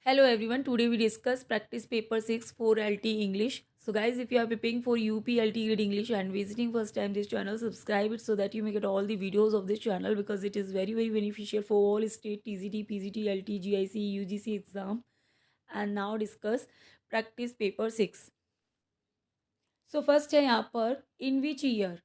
Hello everyone, today we discuss practice paper 6 for LT English. So guys, if you are preparing for UP Grade English and visiting first time this channel, subscribe it so that you may get all the videos of this channel because it is very beneficial for all state TZT, PGT, LT, GIC, UGC exam. And now discuss practice paper 6. So first है यहाँ पर in which year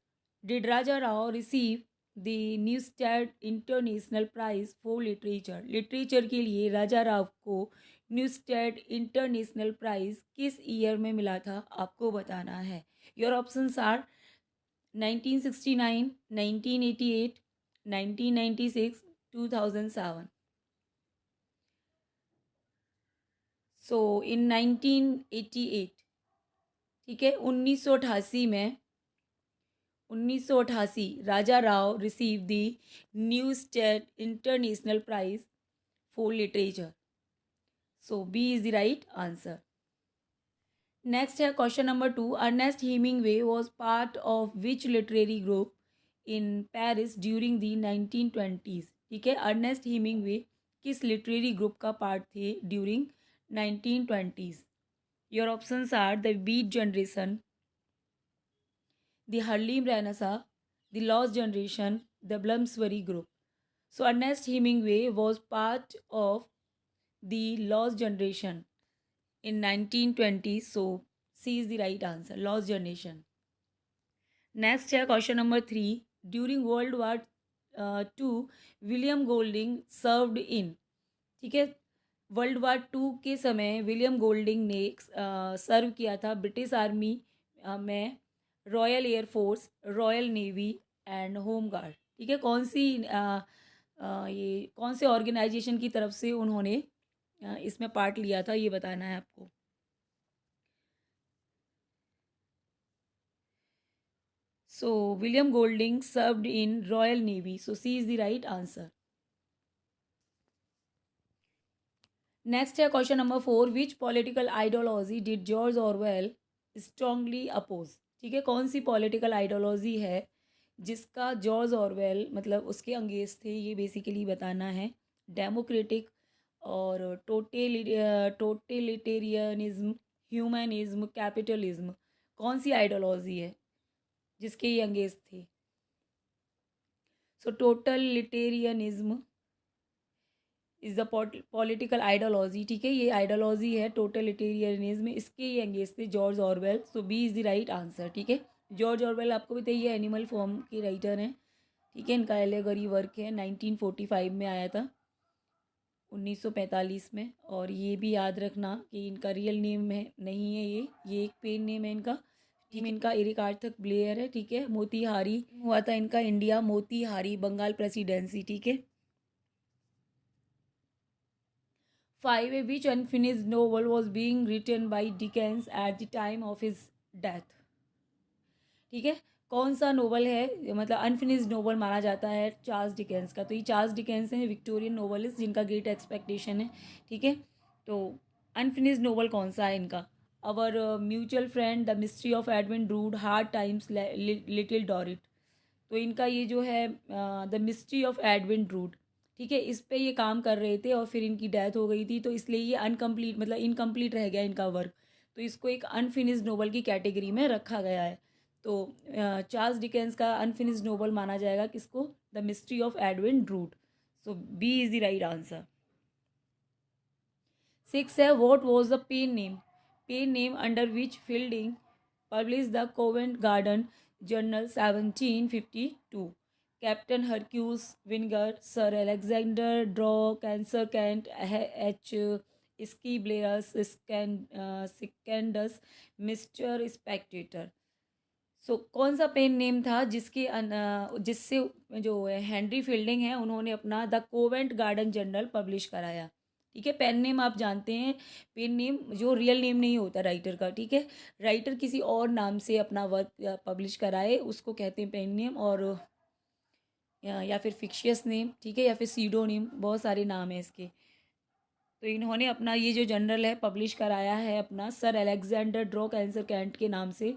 did Raja Rao receive the Neustadt international prize for literature? Literature के लिए राजा राव को Neustadt international prize किस year में मिला था आपको बताना है. Your options are 1969, 1988, 1996, 2007. So in 1988, ठीक है, 1988 में 1988 Raja Rao receive the Neustadt international prize for literature. So B is the right answer. Next है question number 2. Ernest Hemingway was part of which literary group in Paris during the 1920s. ठीक है, Ernest Hemingway किस literary group का part थे during 1920s? Your options are the beat generation, the Harlem Renaissance, the Lost Generation, the Bloomsbury Group. So Ernest Hemingway was part of the Lost Generation in 1920s. So C is the right answer. Lost Generation. Next है question number 3. During World War II, William Golding served in. ठीक है, world war 2 के समय William Golding ने सर्व किया था British army में, royal air force, royal navy and home guard. ठीक है, कौन सी ये कौन से ऑर्गेनाइजेशन की तरफ से उन्होंने इसमें पार्ट लिया था ये बताना है आपको. So William Golding served in Royal Navy. So C is the right answer. Next है question number 4. Which political ideology did George Orwell strongly oppose? ठीक है, कौन सी पॉलिटिकल आइडियोलॉजी है जिसका जॉर्ज ऑरवेल मतलब उसके अंगेज थे, ये बेसिकली बताना है. डेमोक्रेटिक और टोटलिटेरियनिज्म, ह्यूमनिज्म, कैपिटलिज्म, कौन सी आइडियोलॉजी है जिसके ये अंगेज थे? So totalitarianism is the political ideology. ठीक है, ये आइडियोलॉजी है टोटलिटेरियनिज्म, इसके ये अंगेज थे George Orwell. So B is the right answer. ठीक है, जॉर्ज ऑरवेल आपको बताइए ये एनिमल फॉर्म के राइटर हैं. ठीक है, इनका एलेगरी वर्क है 1945 में आया था, 1945 में. और ये भी याद रखना कि इनका रियल नेम है नहीं है, ये एक पेन नेम है इनका. टीम इनका एरिक आर्थर ब्लेयर है. ठीक है, मोतीहारी हुआ था इनका इंडिया, मोतीहारी बंगाल प्रेसिडेंसी. ठीक है. 5. Which unfinished novel was being written by Dickens at the time of his death? ठीक है, कौन सा नोवेल है मतलब अनफिनिश्ड नोवेल माना जाता है चार्ल्स डिकेंस का? तो ये चार्ल्स डिकेंस हैं, विक्टोरियन नोवेलिस्ट जिनका ग्रेट एक्सपेक्टेशन है. ठीक है, तो अनफिनिश्ड नोवेल कौन सा है इनका? Our mutual friend, the mystery of Edwin Drood, hard times, little Dorrit. तो इनका ये जो है the mystery of Edwin Drood. ठीक है, इस पे ये काम कर रहे थे और फिर इनकी डेथ हो गई थी, तो इसलिए ये अनकम्प्लीट मतलब इनकम्प्लीट रह गया इनका वर्क. तो इसको एक अनफिनिश्ड नोवेल की कैटेगरी में रखा गया है. तो चार्ल्स डिकेंस का अनफिनिश्ड नोवेल माना जाएगा किसको? The mystery of Edwin Drood. So B is the right answer. 6 है what was the pen name under which Fielding publish the Covent Garden journal 1752? Captain Hercules Vinegar, sir Alexander Drawcansir Kent, H Scriblerus, Secundus, Mr Spectator. So कौन सा pen name था जिससे जो Henry fielding है उन्होंने अपना the Covent Garden journal publish कराया? ठीक है, पेन नेम आप जानते हैं, पेन नेम जो रियल नेम नहीं होता राइटर का. ठीक है, राइटर किसी और नाम से अपना वर्क पब्लिश कराए उसको कहते हैं पेन नेम, और या फिर फिक्शियस नेम. ठीक है, या फिर सीडोनेम, बहुत सारे नाम हैं इसके. तो इन्होंने अपना ये जो जर्नल है पब्लिश कराया है अपना sir Alexander Drawcansir Kent के नाम से.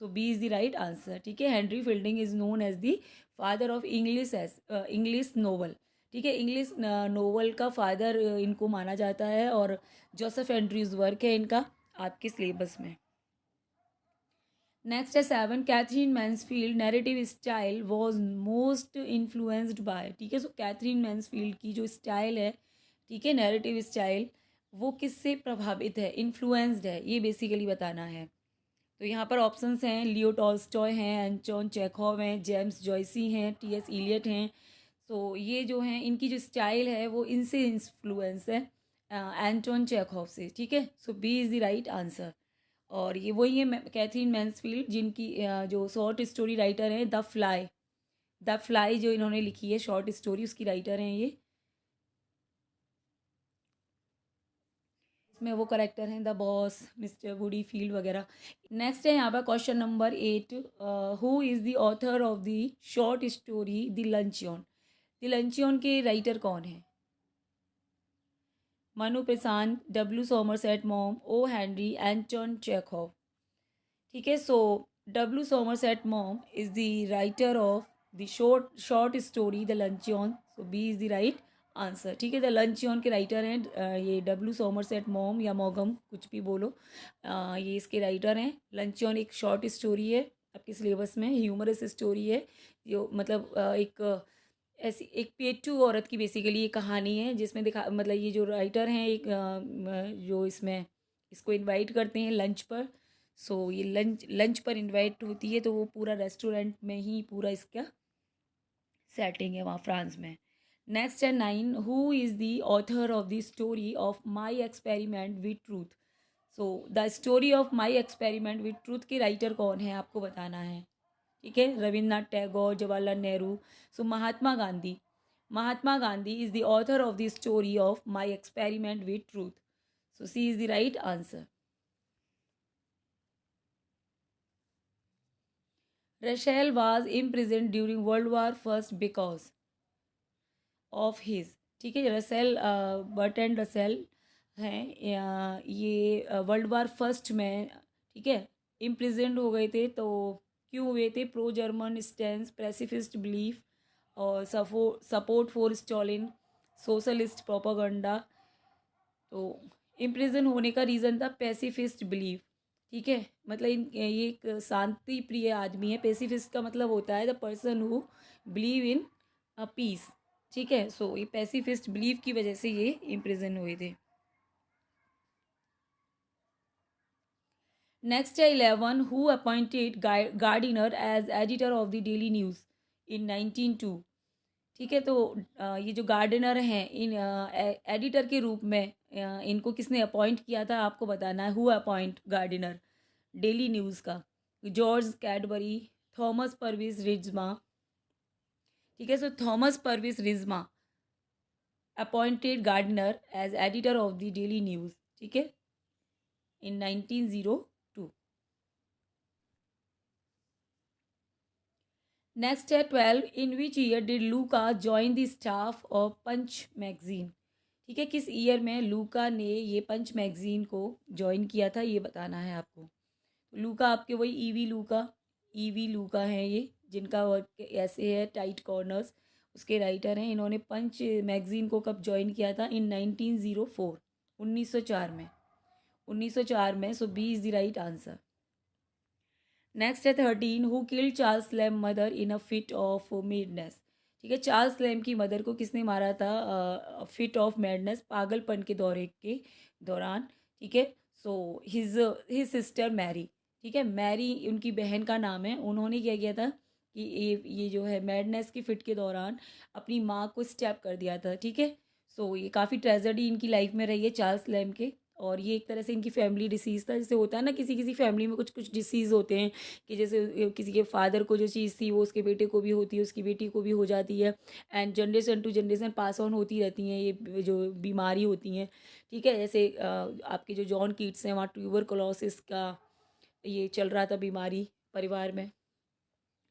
So B is the right answer. ठीक है, Henry Fielding is known as the father of English novel. ठीक है, इंग्लिश नोवेल का फादर इनको माना जाता है, और जोसेफ एंड्रयूज वर्क है इनका आपके सिलेबस में। नेक्स्ट है 7, Katherine Mansfield narrative style was most influenced by. ठीक है, सो कैथरीन मैंसफील्ड की जो स्टाइल है, ठीक है, नैरेटिव स्टाइल, वो किससे प्रभावित है, इन्फ्लुएंस्ड है, ये बेसिकली बताना है। तो यहाँ पर ऑप्शंस हैं, लियो टॉल्स्टॉय हैं, एंटोन चेखोव हैं, जेम्स जॉयसी हैं, टी.एस. इलियट हैं। तो ये जो हैं इनकी जो स्टाइल है वो इनसे इन्फ्लुएंस है, एंटोन चेखोव से। ठीक है, so B is the right answer. और ये वही है कैथरीन मैंसफील्ड, जिनकी जो शॉर्ट स्टोरी राइटर हैं, द फ्लाई, द फ्लाई जो इन्होंने लिखी है शॉर्ट स्टोरी, उसकी राइटर हैं ये। इसमें वो करेक्टर हैं the Boss, Mister Woodifield वगैरह। नेक्स्ट है यहाँ पर question number 8, who is the author of the short story the Luncheon. The Luncheon के राइटर कौन है? Manu Prashant, W Somerset Maugham, O Henry, Anton Chekhov. ठीक है, so W Somerset Maugham is the writer of the short story the Luncheon, so B is the right answer. ठीक है, the Luncheon के writer हैं ये डब्ल्यू सोमरसेट मॉम या मॉगम, कुछ भी बोलो, ये इसके राइटर हैं। लंचियन एक शॉर्ट स्टोरी है आपके सिलेबस में, ह्यूमरस स्टोरी है, जो मतलब एक ऐसी एक पेटू औरत की बेसिकली ये कहानी है, जिसमें दिखा मतलब ये जो राइटर हैं एक जो इसमें इसको इनवाइट करते हैं लंच पर। सो ये लंच लंच पर इनवाइट होती है, तो वो पूरा रेस्टोरेंट में ही पूरा इसका सेटिंग है वहाँ फ्रांस में। नेक्स्ट है 9, who is the author of the story of my experiment with truth. So the story of my experiment with truth के राइटर कौन है आपको बताना है। ठीक है, Rabindranath Tagore, Jawaharlal Nehru. So Mahatma Gandhi, Mahatma Gandhi is the author of the story of my experiment with truth, so C is the right answer. Russell was imprisoned during world war first because of his. ठीक है, रसेल बर्टन रसेल हैं, ये world war first में, ठीक है, imprisoned हो गए थे। तो क्यों हुए थे? Pro German stance, pacifist belief, और support for Stalin, socialist propaganda. तो इम्प्रिजन होने का रीज़न था पैसिफिस्ट बिलीफ। ठीक है, मतलब ये एक शांति प्रिय आदमी है। पैसिफिस्ट का मतलब होता है the person who believe in peace. ठीक है, सो ये पैसिफिस्ट बिलीफ की वजह से ये इम्प्रिजन हुए थे। नेक्स्ट है 11, who appointed Gardiner as editor of the Daily News in 1902। ठीक है, तो ये जो गार्डनर हैं इन एडिटर के रूप में इनको किसने अपॉइंट किया था आपको बताना है। Who appoint Gardiner Daily News का? George Cadbury, Thomas Purvis Ritzema. ठीक है, so Thomas Purvis Ritzema appointed Gardiner as editor of the Daily News. ठीक है, इन 1902। नेक्स्ट है 12, in which year did Luca join the staff of Punch magazine. ठीक है, किस year में लूका ने ये पंच मैगजीन को ज्वाइन किया था, ये बताना है आपको। लूका आपके वही ईवी लूका हैं ये, जिनका वर्क ऐसे है टाइट कॉर्नर्स, उसके राइटर हैं। इन्होंने पंच मैगजीन को कब ज्वाइन किया था? इन 1904, 1904 में, 1904 में। So B is the right answer. Next है 13, who killed Charles Lamb mother in a fit of madness. ठीक है, चार्ल्स लैम की मदर को किसने मारा था फिट ऑफ मैडनेस, पागलपन के दौरे के दौरान। ठीक है, so his his sister Mary. ठीक है, मैरी उनकी बहन का नाम है। उन्होंने क्या किया था कि ये जो है मैडनेस की फिट के दौरान अपनी माँ को स्टैप कर दिया था। ठीक है, सो ये काफ़ी ट्रेजेडी इनकी लाइफ में रही है चार्ल्स लैम के, और ये एक तरह से इनकी फैमिली डिसीज़ था। जैसे होता है ना, किसी किसी फैमिली में कुछ कुछ डिसीज़ होते हैं कि जैसे किसी के फादर को जो चीज़ थी वो उसके बेटे को भी होती है, उसकी बेटी को भी हो जाती है, and generation to generation pass on होती रहती हैं ये जो बीमारी होती हैं। ठीक है, जैसे आपके जो जॉन कीट्स हैं, वहाँ ट्यूबरकुलोसिस का ये चल रहा था बीमारी परिवार में।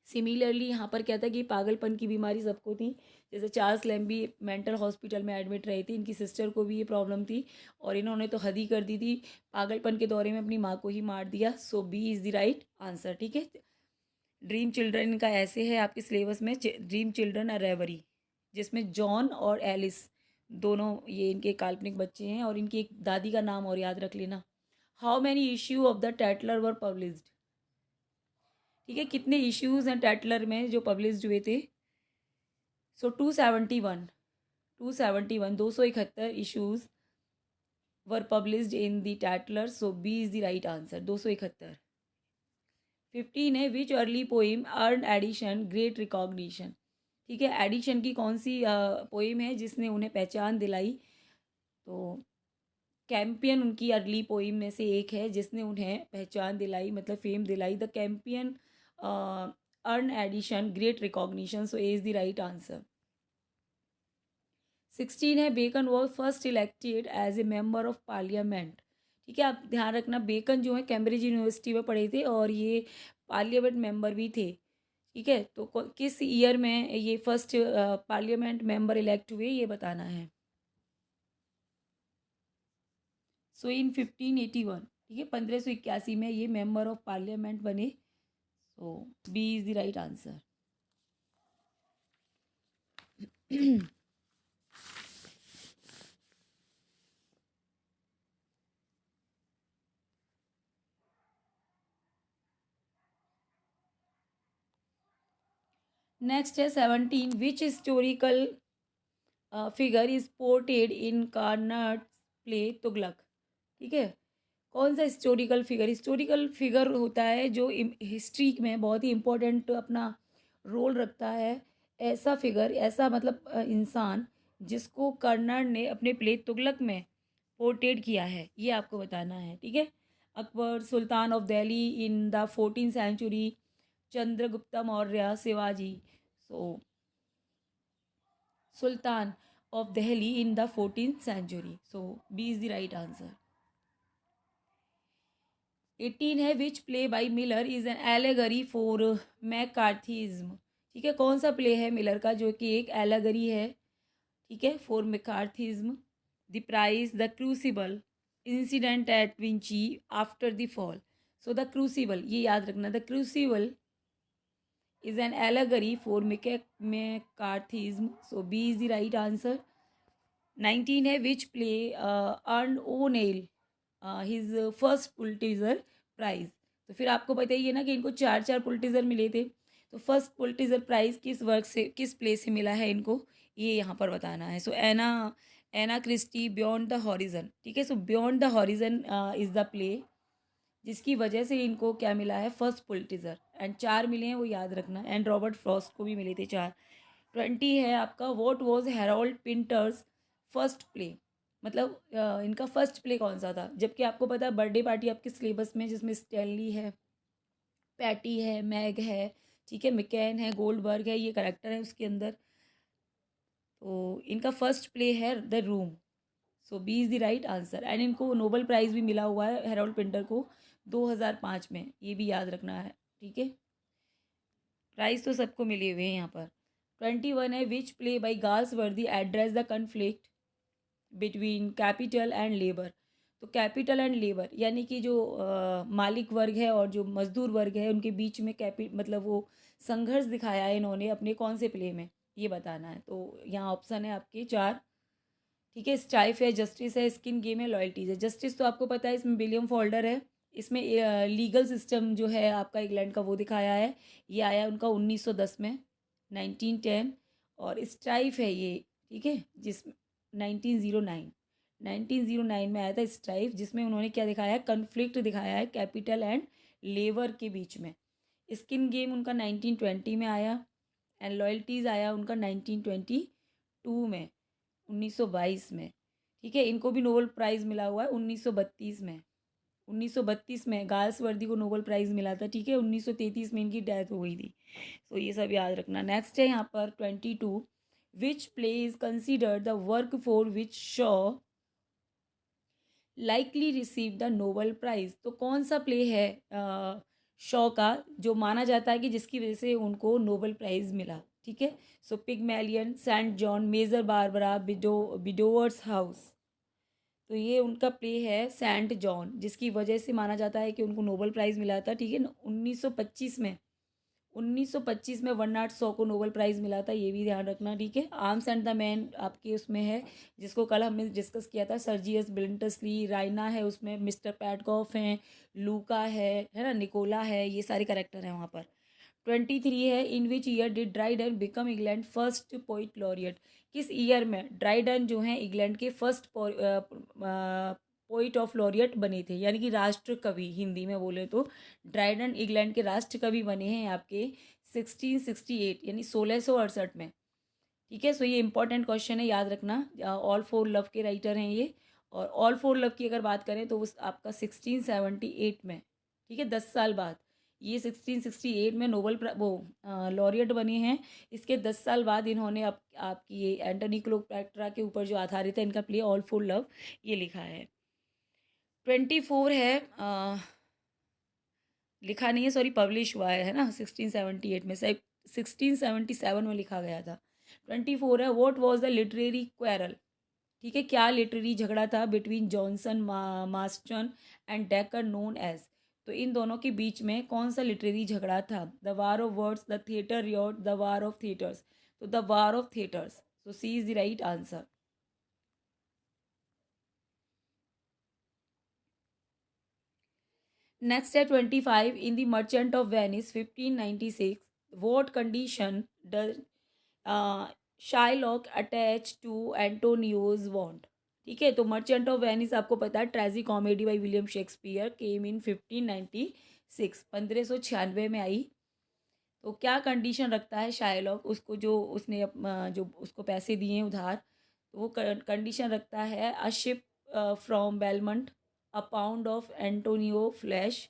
सिमिलरली यहाँ पर क्या था कि पागलपन की बीमारी सबको थी। जैसे चार्ल्स लैम्बी मेंटल हॉस्पिटल में एडमिट रहे थे, इनकी सिस्टर को भी ये प्रॉब्लम थी, और इन्होंने तो हद ही कर दी थी, पागलपन के दौरे में अपनी माँ को ही मार दिया। So B is the right answer. ठीक है, ड्रीम चिल्ड्रन का ऐसे है आपके सिलेबस में, ड्रीम चिल्ड्रन अ रेवरी। जिसमें जॉन और एलिस दोनों ये इनके काल्पनिक बच्चे हैं, और इनकी एक दादी का नाम और याद रख लेना। How many issue of the Tatler were published, ठीक है, कितने इश्यूज हैं टैटलर में जो पब्लिश्ड हुए थे। So 271, 271 issues were published in the Tatler, so B is the right answer, 271। 15 है which early poem earn addition great recognition, ठीक है, एडिशन की कौन सी पोइम है जिसने उन्हें पहचान दिलाई। तो कैंपियन उनकी अर्ली पोइम में से एक है जिसने उन्हें पहचान दिलाई, मतलब फेम दिलाई। The Campion earn addition great recognition, so A is the right answer. 16 है Bacon was first elected as a member of parliament, ठीक है, आप ध्यान रखना बेकन जो है कैम्ब्रिज यूनिवर्सिटी में पढ़े थे और ये पार्लियामेंट मेंबर भी थे, ठीक है। तो किस ईयर में ये फर्स्ट पार्लियामेंट मेंबर इलेक्ट हुए ये बताना है। सो इन 1581, ठीक है, 1581 में ये मेंबर ऑफ पार्लियामेंट बने। So B is the right answer. Next है 17, which historical figure is portrayed in Karnad play Tughlaq, ठीक है, कौन सा हिस्टोरिकल फिगर होता है जो हिस्ट्री में बहुत ही इम्पोर्टेंट अपना रोल रखता है, ऐसा फिगर, ऐसा मतलब इंसान जिसको कर्नाड ने अपने प्ले तुगलक में पोर्ट्रेट किया है, ये आपको बताना है, ठीक है। Akbar, sultan of Delhi in the 14th century, Chandragupta Maurya, Shivaji. So sultan of Delhi in the 14th century, so B is the right answer. 18 है which play by Miller is an allegory for McCarthyism, ठीक है, कौन सा प्ले है मिलर का जो कि एक एलेगरी है, ठीक है, for McCarthyism. The Price, the Crucible, incident at Vichy, after the fall. So the Crucible, ये याद रखना, the Crucible is an allegory for McCarthyism, so B is the right answer. 19 है which play earn O'Neill his first Pulitzer Prize, तो फिर आपको बताइए ना कि इनको चार चार पुलिटिजर मिले थे, तो फर्स्ट पुलिटिजर प्राइज किस वर्क से, किस प्ले से मिला है इनको, ये यहाँ पर बताना है। सो एना एना क्रिस्टी बियॉन्ड द हॉरिजन, ठीक है, सो beyond the horizon is the play जिसकी वजह से इनको क्या मिला है, फर्स्ट पुलिटिजर, एंड चार मिले हैं वो याद रखना, एंड रॉबर्ट फ्रॉस्ट को भी मिले थे चार। 20 है आपका what was Harold Pinter's first play, मतलब इनका फर्स्ट प्ले कौन सा था, जबकि आपको पता है बर्थडे पार्टी आपके सिलेबस में जिसमें स्टैनली है, पैटी है, मैग है, ठीक है, मिकैन है, गोल्डबर्ग है, ये करेक्टर है उसके अंदर। तो इनका फर्स्ट प्ले है the room, so B is the right answer, and इनको नोबेल प्राइज़ भी मिला हुआ है हेरोल्ड पिंटर को 2005 में, ये भी याद रखना है, ठीक है, प्राइज़ तो सबको मिले हुए हैं यहाँ पर। 21 है विच प्ले बाई गाल्स वर्दी address the conflict between capital and labour, तो कैपिटल एंड लेबर यानी कि जो मालिक वर्ग है और जो मजदूर वर्ग है उनके बीच में मतलब वो संघर्ष दिखाया है इन्होंने अपने कौन से प्ले में, ये बताना है। तो यहाँ ऑप्शन है आपके चार, ठीक है, स्ट्राइफ है, जस्टिस है, स्किन गेम है, लॉयल्टीज है। जस्टिस तो आपको पता है इसमें विलियम फोल्डर है, इसमें लीगल सिस्टम जो है आपका इंग्लैंड का वो दिखाया है, ये आया उनका 1910 में, 1910, और स्ट्राइफ है ये, ठीक है, जिस 1909, 1909 में आया था स्ट्राइफ, जिसमें उन्होंने क्या दिखाया है, कन्फ्लिक्ट दिखाया है कैपिटल एंड लेबर के बीच में। स्किन गेम उनका 1920 में आया, एंड लॉयल्टीज़ आया उनका 1922 में, 1922 में, ठीक है, इनको भी नोबेल प्राइज़ मिला हुआ है 1932 में, 1932 में गाल्सवर्दी को नोबेल प्राइज़ मिला था, ठीक है, 1933 में इनकी डेथ हो गई थी। तो ये सब याद रखना। नेक्स्ट है यहाँ पर 22, which play is considered the work for which Shaw likely receive the Nobel prize, तो कौन सा प्ले है शॉ का जो माना जाता है कि जिसकी वजह से उनको नोबेल प्राइज़ मिला, ठीक है। So Pygmalion, Saint Joan, Major Barbara, Widowers House, तो ये उनका प्ले है सेंट जॉन, जिसकी वजह से माना जाता है कि उनको नोबेल प्राइज़ मिला था, ठीक है, 1925 में, 1925 में बर्नार्ड शॉ को नोबेल प्राइज़ मिला था, ये भी ध्यान रखना, ठीक है। आर्म्स एंड द मैन आपके उसमें है, जिसको कल हमने डिस्कस किया था, सर्जियस ब्लिंटसली, राइना है उसमें, मिस्टर पैटकॉफ हैं, लूका है ना, निकोला है, ये सारे करेक्टर हैं वहाँ पर। 23 है, in which year did Dryden become England first poet laureate, किस ईयर में ड्राइडन जो हैं इंग्लैंड के फर्स्ट पोइट ऑफ लॉरियट बने थे, यानी कि राष्ट्र कवि हिंदी में बोले तो ड्राइडन इंग्लैंड के राष्ट्र कवि बने हैं आपके 1668 यानी 1668 में, ठीक है। सो ये इंपॉर्टेंट क्वेश्चन है, याद रखना। ऑल फॉर लव के राइटर हैं ये, और ऑल फॉर लव की अगर बात करें तो उस आपका 1678 में, ठीक है, 10 साल बाद। ये 1668 में नोबेल वो लॉरियट बने हैं। इसके 10 साल बाद इन्होंने आपकी ये एंटोनी क्लियोपेट्रा के ऊपर जो आधारित है इनका प्ले ऑल फॉर लव, ये लिखा है। 24 है, लिखा नहीं है, सॉरी, पब्लिश हुआ है ना 1678 में, 1677 में लिखा गया था। 24 है, what was the literary quarrel, ठीक है, क्या लिटरेरी झगड़ा था between Jonson Marston and Dekker known as, तो इन दोनों के बीच में कौन सा लिटरेरी झगड़ा था? The war of words, the theatre riot, the war of theatres, तो the war of theatres, so C is the right answer. Next है 25, in the Merchant of Venice 1596 what condition does Shylock attach to Antonio's want, ठीक है। तो Merchant of Venice आपको पता है tragicomedy by William Shakespeare, came in 1596, 1596 में आई। तो क्या कंडीशन रखता है शाइलॉक, उसको जो उसने जो उसको पैसे दिए हैं उधार, तो वो कंडीशन रखता है a ship from Belmont, a pound of Antonio flesh,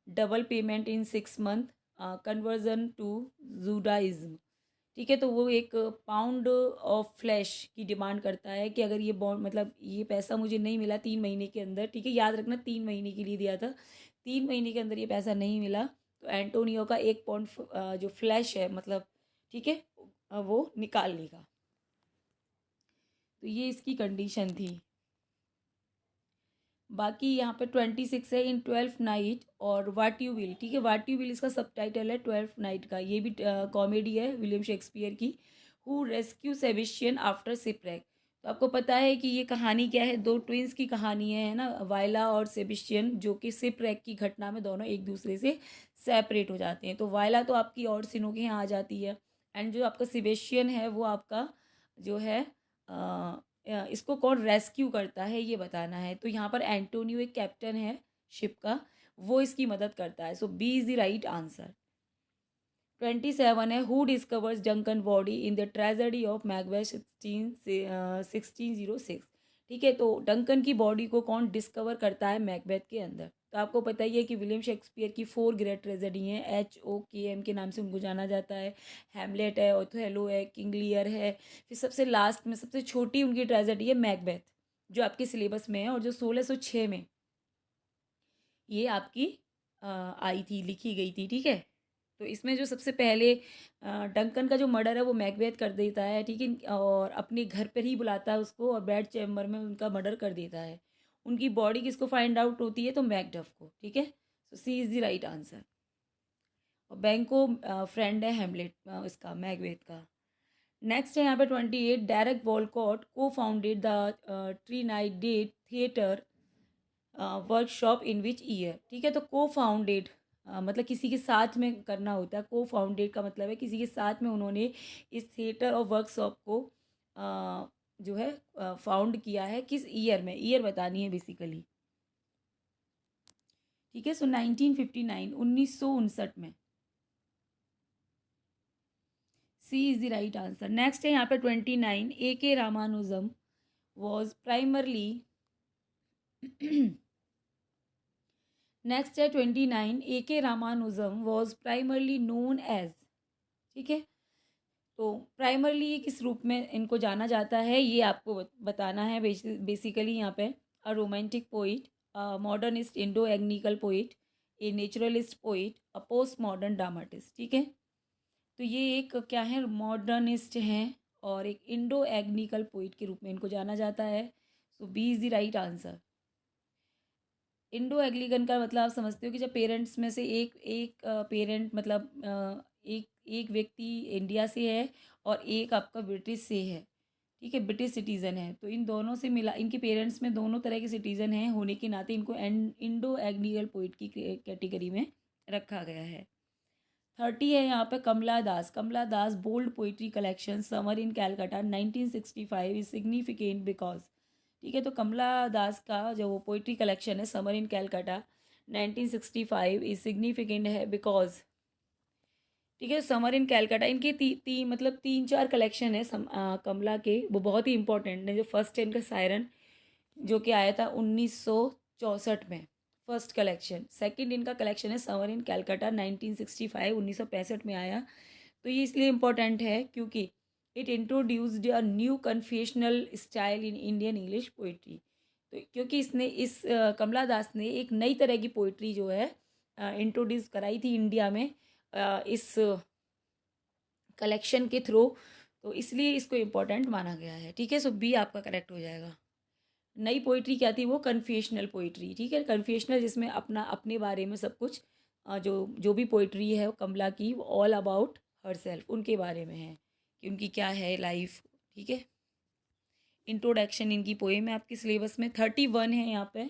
double payment in 6 month, conversion to Judaism, ठीक है। तो वो एक पाउंड ऑफ फ्लैश की डिमांड करता है कि अगर ये बॉन्ड मतलब ये पैसा मुझे नहीं मिला 3 महीने के अंदर, ठीक है, याद रखना 3 महीने के लिए दिया था, 3 महीने के अंदर ये पैसा नहीं मिला तो एंटोनियो का 1 पाउंड जो फ्लैश है मतलब, ठीक है, वो निकाल लेगा। तो ये इसकी कंडीशन थी। बाकी यहाँ पे 26 है, इन 12th नाइट और वाट यू विल, ठीक है, वाट यू विल इसका सब टाइटल है 12th नाइट का, ये भी कॉमेडी है विलियम शेक्सपियर की। Who rescue Sebastian after shipwreck, तो आपको पता है कि ये कहानी क्या है, दो ट्विंस की कहानी है ना, वायला और सेबेस्टियन, जो कि शिपरेक की घटना में दोनों एक दूसरे से सेपरेट हो जाते हैं। तो वायला तो आपकी और सिनों के यहाँ आ जाती है, एंड जो आपका सेबेस्टियन है वो आपका जो है इसको कौन रेस्क्यू करता है ये बताना है। तो यहाँ पर एंटोनियो एक कैप्टन है शिप का, वो इसकी मदद करता है। So B is the right answer. 27 है, who discovers Duncan body in the tragedy of Macbeth 1606, ठीक है। तो डंकन की बॉडी को कौन डिस्कवर करता है मैकबेथ के अंदर? तो आपको पता ही है कि विलियम शेक्सपियर की 4 ग्रेट ट्रेजेडी हैं, HOKM के नाम से उनको जाना जाता है। हैमलेट है, ओथेलो है, किंग लियर है, फिर सबसे लास्ट में सबसे छोटी उनकी ट्रेजेडी है मैकबेथ, जो आपके सिलेबस में है और जो 1606 में ये आपकी आई थी, लिखी गई थी, ठीक है। तो इसमें जो सबसे पहले डंकन का जो मर्डर है वो मैकबेथ कर देता है, ठीक है, और अपने घर पर ही बुलाता है उसको और बेड चैम्बर में उनका मर्डर कर देता है। उनकी बॉडी किसको फाइंड आउट होती है? तो मैकडफ को, ठीक है। So C is the right answer. और बैंको फ्रेंड है हेमलेट इसका मैकबेथ का। नेक्स्ट है यहाँ पे 28, डेरेक वॉलकॉट को founded the Trinidad theatre workshop in which year, ठीक है। तो को फाउंडेड मतलब किसी के साथ में करना होता है, को फाउंडेड का मतलब है किसी के साथ में उन्होंने इस थिएटर और वर्कशॉप को जो है फाउंड किया है, किस ईयर में, ईयर बतानी है बेसिकली, ठीक है। सो 1959, 1959 में, C is the right answer. Next है यहाँ पे 29, AK Ramanujan was primarily next है 29, AK Ramanujan was primarily known as, ठीक है। तो प्राइमरली किस रूप में इनको जाना जाता है ये आपको बताना है। बेसिकली यहाँ पे a romantic poet, a modernist Indo Anglian poet, a naturalist poet, a post modern dramatist, ठीक है। तो ये एक क्या है, मॉडर्निस्ट हैं और एक इंडो एग्निकल पोइट के रूप में इनको जाना जाता है। So B is the right answer. Indo Anglian का मतलब आप समझते हो कि जब पेरेंट्स में से एक एक पेरेंट मतलब एक एक व्यक्ति इंडिया से है और एक आपका ब्रिटिश से है, ठीक है, ब्रिटिश सिटीज़न है। तो इन दोनों से मिला, इनके पेरेंट्स में दोनों तरह के सिटीज़न हैं होने के नाते इनको इंडो एग्नियल पोइट की कैटेगरी में रखा गया है। 30 है यहाँ पे Kamala Das. Kamala Das bold poetry collection summer in Calcutta 1965 is significant because, ठीक है। तो कमला दास का जो वो पोइट्री कलेक्शन है summer in Calcutta 1965 is significant है बिकॉज, ठीक है। समर इन कैलकाटा इनके मतलब 3-4 कलेक्शन है कमला के, वो बहुत ही इंपॉर्टेंट है। जो फर्स्ट है इनका सायरन, जो कि आया था 1964 में, फर्स्ट कलेक्शन। सेकंड इनका कलेक्शन है समर इन कैलकाटा 1965, 1965 में आया। तो ये इसलिए इम्पोर्टेंट है क्योंकि it introduced a new confessional style in Indian English poetry. तो क्योंकि इसने कमला दास ने एक नई तरह की पोइट्री जो है इंट्रोड्यूस कराई थी इंडिया में इस कलेक्शन के थ्रू, तो इसलिए इसको इम्पोर्टेंट माना गया है, ठीक है। सो बी आपका करेक्ट हो जाएगा। नई पोइट्री क्या थी? वो कन्फेशनल पोइट्री, ठीक है। कन्फेशनल जिसमें अपना अपने बारे में सब कुछ जो जो भी पोइट्री है कमला की, वो ऑल अबाउट हर सेल्फ, उनके बारे में है कि उनकी क्या है लाइफ, ठीक है। इंट्रोडक्शन इनकी पोएम है आपके सिलेबस में। 31 है यहाँ पे,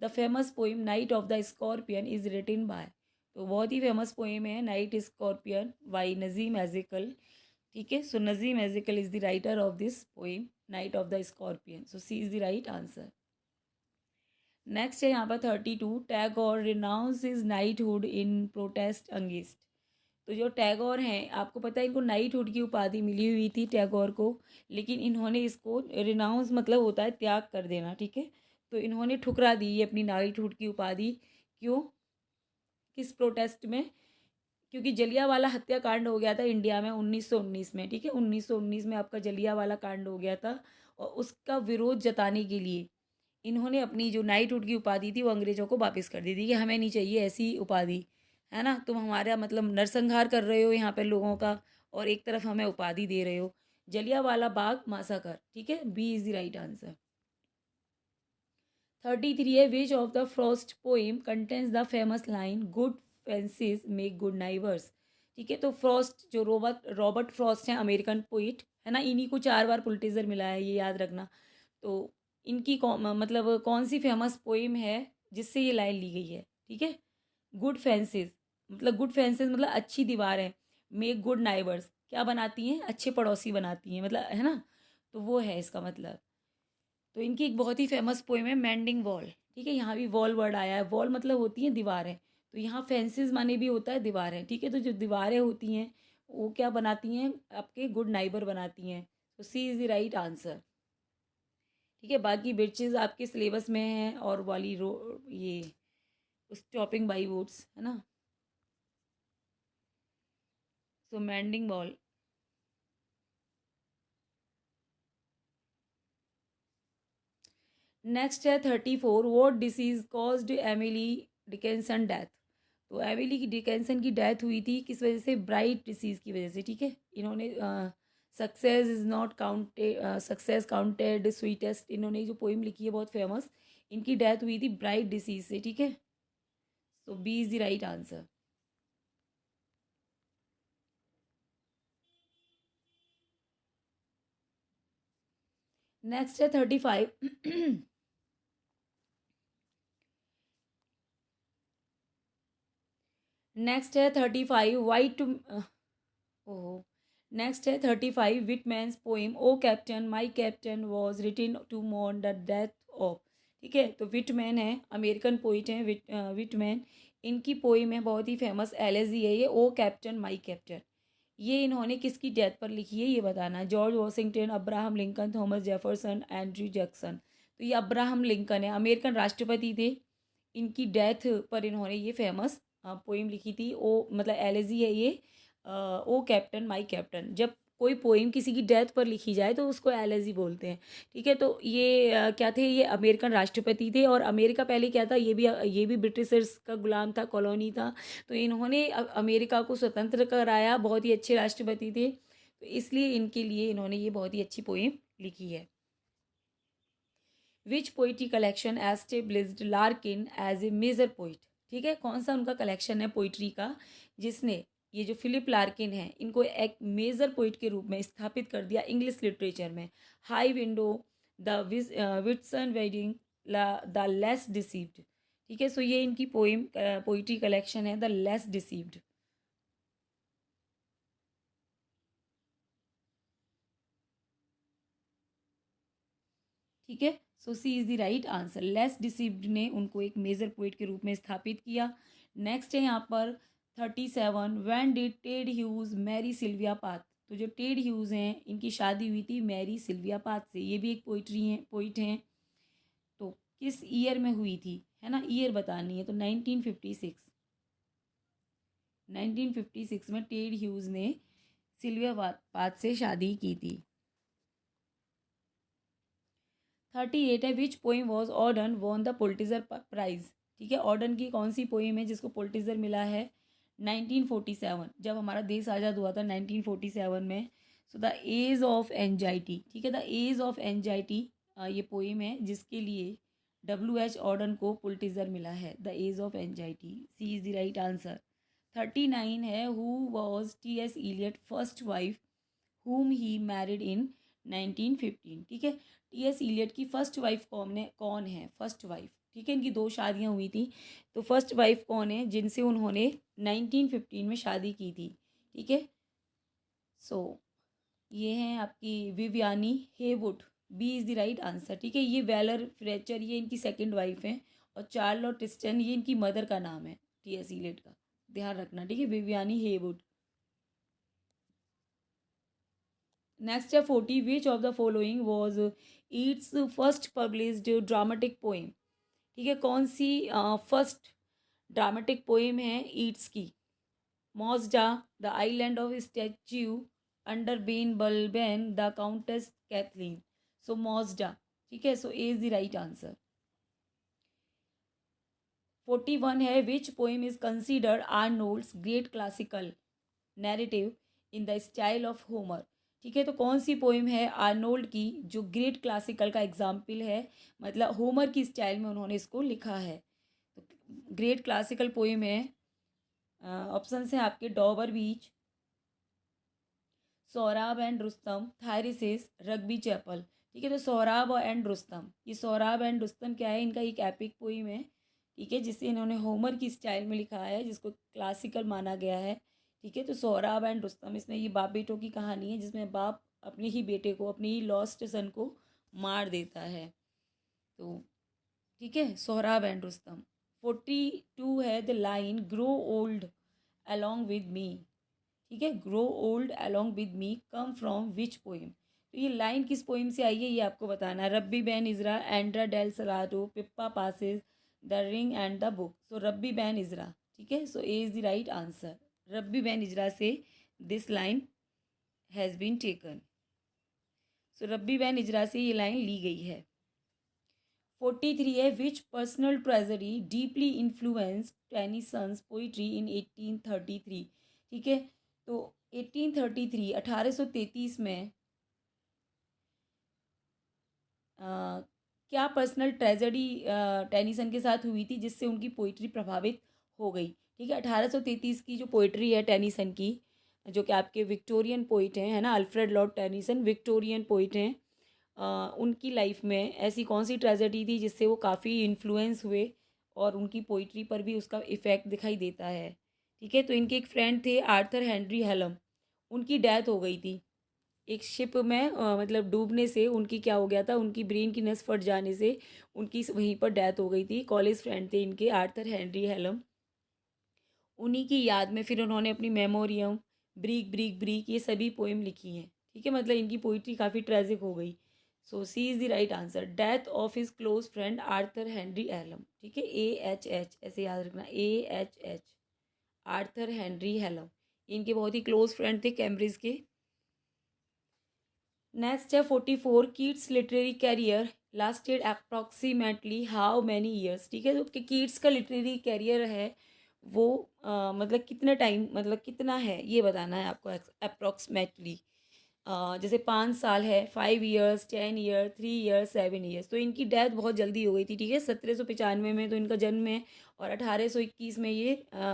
the famous poem night of the scorpion is written by. तो बहुत ही फेमस पोएम है night scorpion by Nissim Ezekiel, ठीक है। So Nissim Ezekiel is the writer of this poem night of the scorpion. So C is the right answer. Next है यहाँ पर 32, Tagore renounce his knighthood in protest against. तो जो टैगोर हैं, आपको पता है इनको नाइटहुड की उपाधि मिली हुई थी टैगोर को, लेकिन इन्होंने इसको रिनाउंस मतलब होता है त्याग कर देना, ठीक है। तो इन्होंने ठुकरा दी ये अपनी नाइटहुड की उपाधि। क्यों? किस प्रोटेस्ट में? क्योंकि जलियांवाला हत्याकांड हो गया था इंडिया में 1919 में, ठीक है। 1919 में आपका जलियांवाला कांड हो गया था, और उसका विरोध जताने के लिए इन्होंने अपनी जो नाइटहुड की उपाधि थी वो अंग्रेज़ों को वापस कर दी थी कि हमें नहीं चाहिए ऐसी उपाधि, है ना। तुम हमारा मतलब नरसंहार कर रहे हो यहाँ पे लोगों का, और एक तरफ हमें उपाधि दे रहे हो। जलियांवाला बाग मासाकर, ठीक है, B is the right answer. 33 है, which of the first poem contains the famous line good fences make good neighbours, ठीक है। तो फ्रॉस्ट जो रॉबर्ट फ्रॉस्ट हैं अमेरिकन पोइट, है ना, इन्हीं को 4 बार पुलिट्ज़र मिला है, ये याद रखना। तो इनकी मतलब कौन सी फेमस पोइम है जिससे ये लाइन ली गई है, ठीक है। गुड फेंसेस मतलब गुड फेंसेस मतलब अच्छी दीवारें, मेक गुड नाइबर्स क्या बनाती हैं? अच्छे पड़ोसी बनाती हैं, मतलब, है ना। तो वो है इसका मतलब। तो इनकी एक बहुत ही फेमस पोइम है मैंडिंग वॉल, ठीक है। यहाँ भी वॉल वर्ड आया है। वॉल मतलब होती हैं दीवारें, तो यहाँ फेंसेस माने भी होता है दीवारें, ठीक है। तो जो दीवारें होती हैं वो क्या बनाती हैं? आपके गुड नाइबर बनाती हैं। तो C is the right answer, ठीक है। बाकी ब्रिजेस आपके सिलेबस में हैं, और वाली रो ये स्टॉपिंग बाई वुड्स, है ना। सो मैंडिंग वॉल। नेक्स्ट है 34, what disease caused Emily Dickenson death. तो एमिली की डिकेंसन की डेथ हुई थी किस वजह से? ब्राइट डिसीज़ की वजह से, ठीक है। इन्होंने success is not counted, success counted sweetest, इन्होंने जो पोइम लिखी है बहुत फेमस, इनकी डेथ हुई थी ब्राइट डिसीज से, ठीक है। So B is the right answer. Next है 35 नेक्स्ट है 35 वाइट ओहो नेक्स्ट है 35 Whitman's poem O captain my captain was written to mourn the death of, ठीक है। तो विटमैन है, अमेरिकन पोइट हैं विटमैन। इनकी पोइम है बहुत ही फेमस, एलेजी है ये, ओ कैप्टन माई कैप्टन। ये इन्होंने किसकी डेथ पर लिखी है ये बताना है। George Washington, Abraham Lincoln, Thomas Jefferson, Andrew Jackson. तो ये अब्राहम लिंकन है, अमेरिकन राष्ट्रपति थे। इनकी डेथ पर इन्होंने ये फेमस पोइम लिखी थी। ओ मतलब एलेजी है ये, ओ कैप्टन माई कैप्टन। जब कोई पोइम किसी की डेथ पर लिखी जाए तो उसको एलेजी बोलते हैं, ठीक है। तो ये क्या थे? ये अमेरिकन राष्ट्रपति थे, और अमेरिका पहले क्या था? ये भी ब्रिटिशर्स का गुलाम था, कॉलोनी था। तो इन्होंने अमेरिका को स्वतंत्र कराया, बहुत ही अच्छे राष्ट्रपति थे। तो इसलिए इनके लिए इन्होंने ये बहुत ही अच्छी पोइम लिखी है। Which poetry collection established Larkin as a major poet, ठीक है। कौन सा उनका कलेक्शन है पोइट्री का जिसने ये जो फिलिप लार्किन है, इनको एक मेजर पोइट के रूप में स्थापित कर दिया इंग्लिश लिटरेचर में। High Windows, the Whitsun Weddings, the Less Deceived, ठीक है। सो ये इनकी पोइट्री कलेक्शन है, द लेस डिसीव्ड। ठीक है, so C is the right answer. Less Deceived ने उनको एक मेजर पोइट के रूप में स्थापित किया। नेक्स्ट है यहाँ पर 37, when did Ted Hughes marry Sylvia Plath. तो जो टेड ह्यूज हैं, इनकी शादी हुई थी मैरी सिल्विया पाथ से। ये भी एक पोइट हैं। तो किस ईयर में हुई थी, है ना, ईयर बतानी है। तो 1956, 1956 में टेड ह्यूज ने सिल्विया पाथ से शादी की थी। 38 है, which poem was Auden won the Pulitzer Prize. ठीक है, ऑर्डन की कौन सी पोइम है जिसको पुलिट्जर मिला है? 1947, जब हमारा देश आज़ाद हुआ था 1947 में। So the age of anxiety, ठीक है, द एज ऑफ एंजाइटी ये पोइम है जिसके लिए WH ऑर्डन को पुलिट्जर मिला है, the age of anxiety. C is the right answer. 39 है, who was T.S. Eliot first wife whom he married in 1915। ठीक है, T.S. इलियट की फर्स्ट वाइफ कौन है? फर्स्ट वाइफ, ठीक है, इनकी 2 शादियां हुई थी। तो फर्स्ट वाइफ कौन है जिनसे उन्होंने 1915 में शादी की थी? ठीक है, सो ये हैं आपकी Viviani Heywood. B is the right answer. ठीक है, ये वेलर फ्रेचर ये इनकी सेकंड वाइफ हैं, और चार्लोट टिस्टन ये इनकी मदर का नाम है, T.S. इलियट का, ध्यान रखना। ठीक है, विवियानी हेवुड। नेक्स्ट है 40, which of the following was Yeats first published dramatic poem. ठीक है, कौन सी फर्स्ट ड्रामेटिक पोइम है ईट्स की? Mosada, the Island of Statues, under Ben Bulben, the Countess Cathleen. So Mosada, ठीक है, so A is the right answer. 41 है, which poem is considered Arnold's great classical narrative in the style of Homer. ठीक है, तो कौन सी poem है Arnold की जो ग्रेट क्लासिकल का एग्जाम्पल है, मतलब होमर की स्टाइल में उन्होंने इसको लिखा है। तो ग्रेट क्लासिकल पोइम है, ऑप्शन है आपके Dover Beach, Sohrab and Rustum, Thyrsis, Rugby Chapel. ठीक है, तो सोहराब एंड रुस्तम, ये सोहराब एंड रुस्तम क्या है? इनका एक एपिक पोइम है, ठीक है, जिसे इन्होंने होमर की स्टाइल में लिखा है, जिसको क्लासिकल माना गया है। ठीक है, तो सोहराब एंड रुस्तम, इसमें ये बाप बेटों की कहानी है जिसमें बाप अपने ही बेटे को, अपने ही लॉस्ट सन को मार देता है। तो ठीक है, सोहराब एंड रुस्तम। 42 है, the line grow old along with me. ठीक है, grow old along with me come from which poem. तो ये लाइन किस पोइम से आई है ये आपको बताना है। Rabbi Ben Ezra, Andrea del Sarto, Pippa Passes, the Ring and the Book. So Rabbi Ben Ezra, ठीक है, so A is the right answer. Rabbi Ben Ezra से this line has been taken. So Rabbi Ben Ezra से ये line ली गई है। 43 है, which personal tragedy deeply influence Tennyson's poetry in 1833। ठीक है, तो 1833 1833 में क्या पर्सनल ट्रेजेडी टेनिसन के साथ हुई थी जिससे उनकी पोइट्री प्रभावित हो गई? ठीक है, 1833 की जो पोइट्री है टेनिसन की, जो कि आपके विक्टोरियन पोइट हैं, है ना, Alfred Lord Tennyson Victorian poet हैं। उनकी लाइफ में ऐसी कौन सी ट्रेजेडी थी जिससे वो काफ़ी इन्फ्लुएंस हुए और उनकी पोइट्री पर भी उसका इफ़ेक्ट दिखाई देता है? ठीक है, तो इनके एक फ्रेंड थे आर्थर हेनरी हेलम, उनकी डेथ हो गई थी एक शिप में, मतलब डूबने से उनकी क्या हो गया था, उनकी ब्रेन की नस फट जाने से उनकी वहीं पर डेथ हो गई थी। कॉलेज फ्रेंड थे इनके आर्थर हेनरी हेलम, उन्हीं की याद में फिर उन्होंने अपनी मेमोरियम, ब्रीक ब्रीक ब्रीक, ये सभी पोइम लिखी हैं। ठीक है, मतलब इनकी पोइट्री काफ़ी ट्रेजिक हो गई। So C is the right answer. Death of his close friend Arthur Henry Hallam. ठीक है, AHH ऐसे याद रखना, AHH, आर्थर हेनरी हेलम, इनके बहुत ही क्लोज फ्रेंड थे कैम्ब्रिज के। नेक्स्ट है 44, Keats literary career lasted approximately how many years. ठीक है, तो कीट्स का लिटरेरी कैरियर है वो मतलब कितना टाइम, मतलब कितना है ये बताना है आपको अप्रॉक्सीमेटली। जैसे 5 साल है, 5 ईयर्स, 10 ईयर, 3 ईयर्स, 7 ईयर्स। तो इनकी डेथ बहुत जल्दी हो गई थी। ठीक है, 1795 में तो इनका जन्म है और 1821 में ये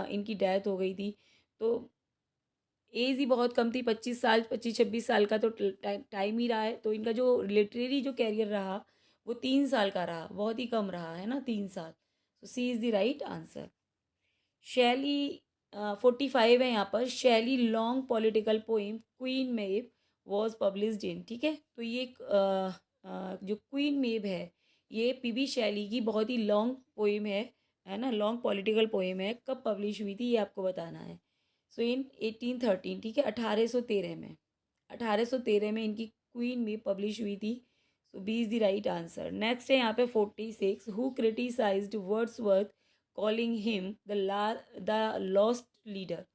इनकी डेथ हो गई थी। तो एज ही बहुत कम थी, 25 साल, 25-26 साल का तो टाइम ही रहा है। तो इनका जो लिटरेरी जो कैरियर रहा वो 3 साल का रहा, बहुत ही कम रहा है ना, 3 साल। तो C is the right answer. Shelley 45 है यहाँ पर। Shelley long political poem Queen Mab was published in, ठीक है। तो ये जो क्वीन मेव है ये पीबी शैली की बहुत ही लॉन्ग पोइम है ना, लॉन्ग पॉलिटिकल पोइम है। कब पब्लिश हुई थी ये आपको बताना है। सो इन 1813, ठीक है, 1813 में, 1813 में इनकी क्वीन में पब्लिश हुई थी। So B is the right answer. Next है यहाँ पे 46, who criticized Wordsworth calling him the lost leader.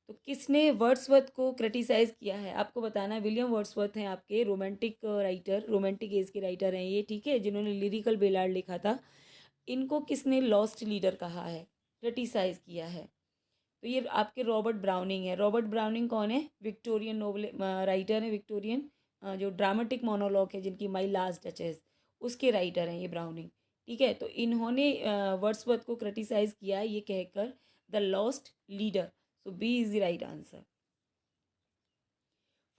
तो किसने वर्ड्सवर्थ को क्रिटिसाइज किया है आपको बताना है। विलियम वर्ड्सवर्थ हैं आपके रोमांटिक राइटर, रोमांटिक एज के राइटर हैं ये, ठीक है, जिन्होंने लिरिकल बेलार्ड लिखा था। इनको किसने लॉस्ट लीडर कहा है, क्रिटिसाइज किया है। तो ये आपके रॉबर्ट ब्राउनिंग है। रॉबर्ट ब्राउनिंग कौन है, विक्टोरियन नोवेल राइटर है, विक्टोरियन जो ड्रामेटिक मोनोलॉग है जिनकी माई लास्ट डचेस, उसके राइटर हैं ये ब्राउनिंग, ठीक है। तो इन्होंने वर्ड्सवर्थ को क्रिटिसाइज किया है ये कहकर the lost leader. So B is the right answer.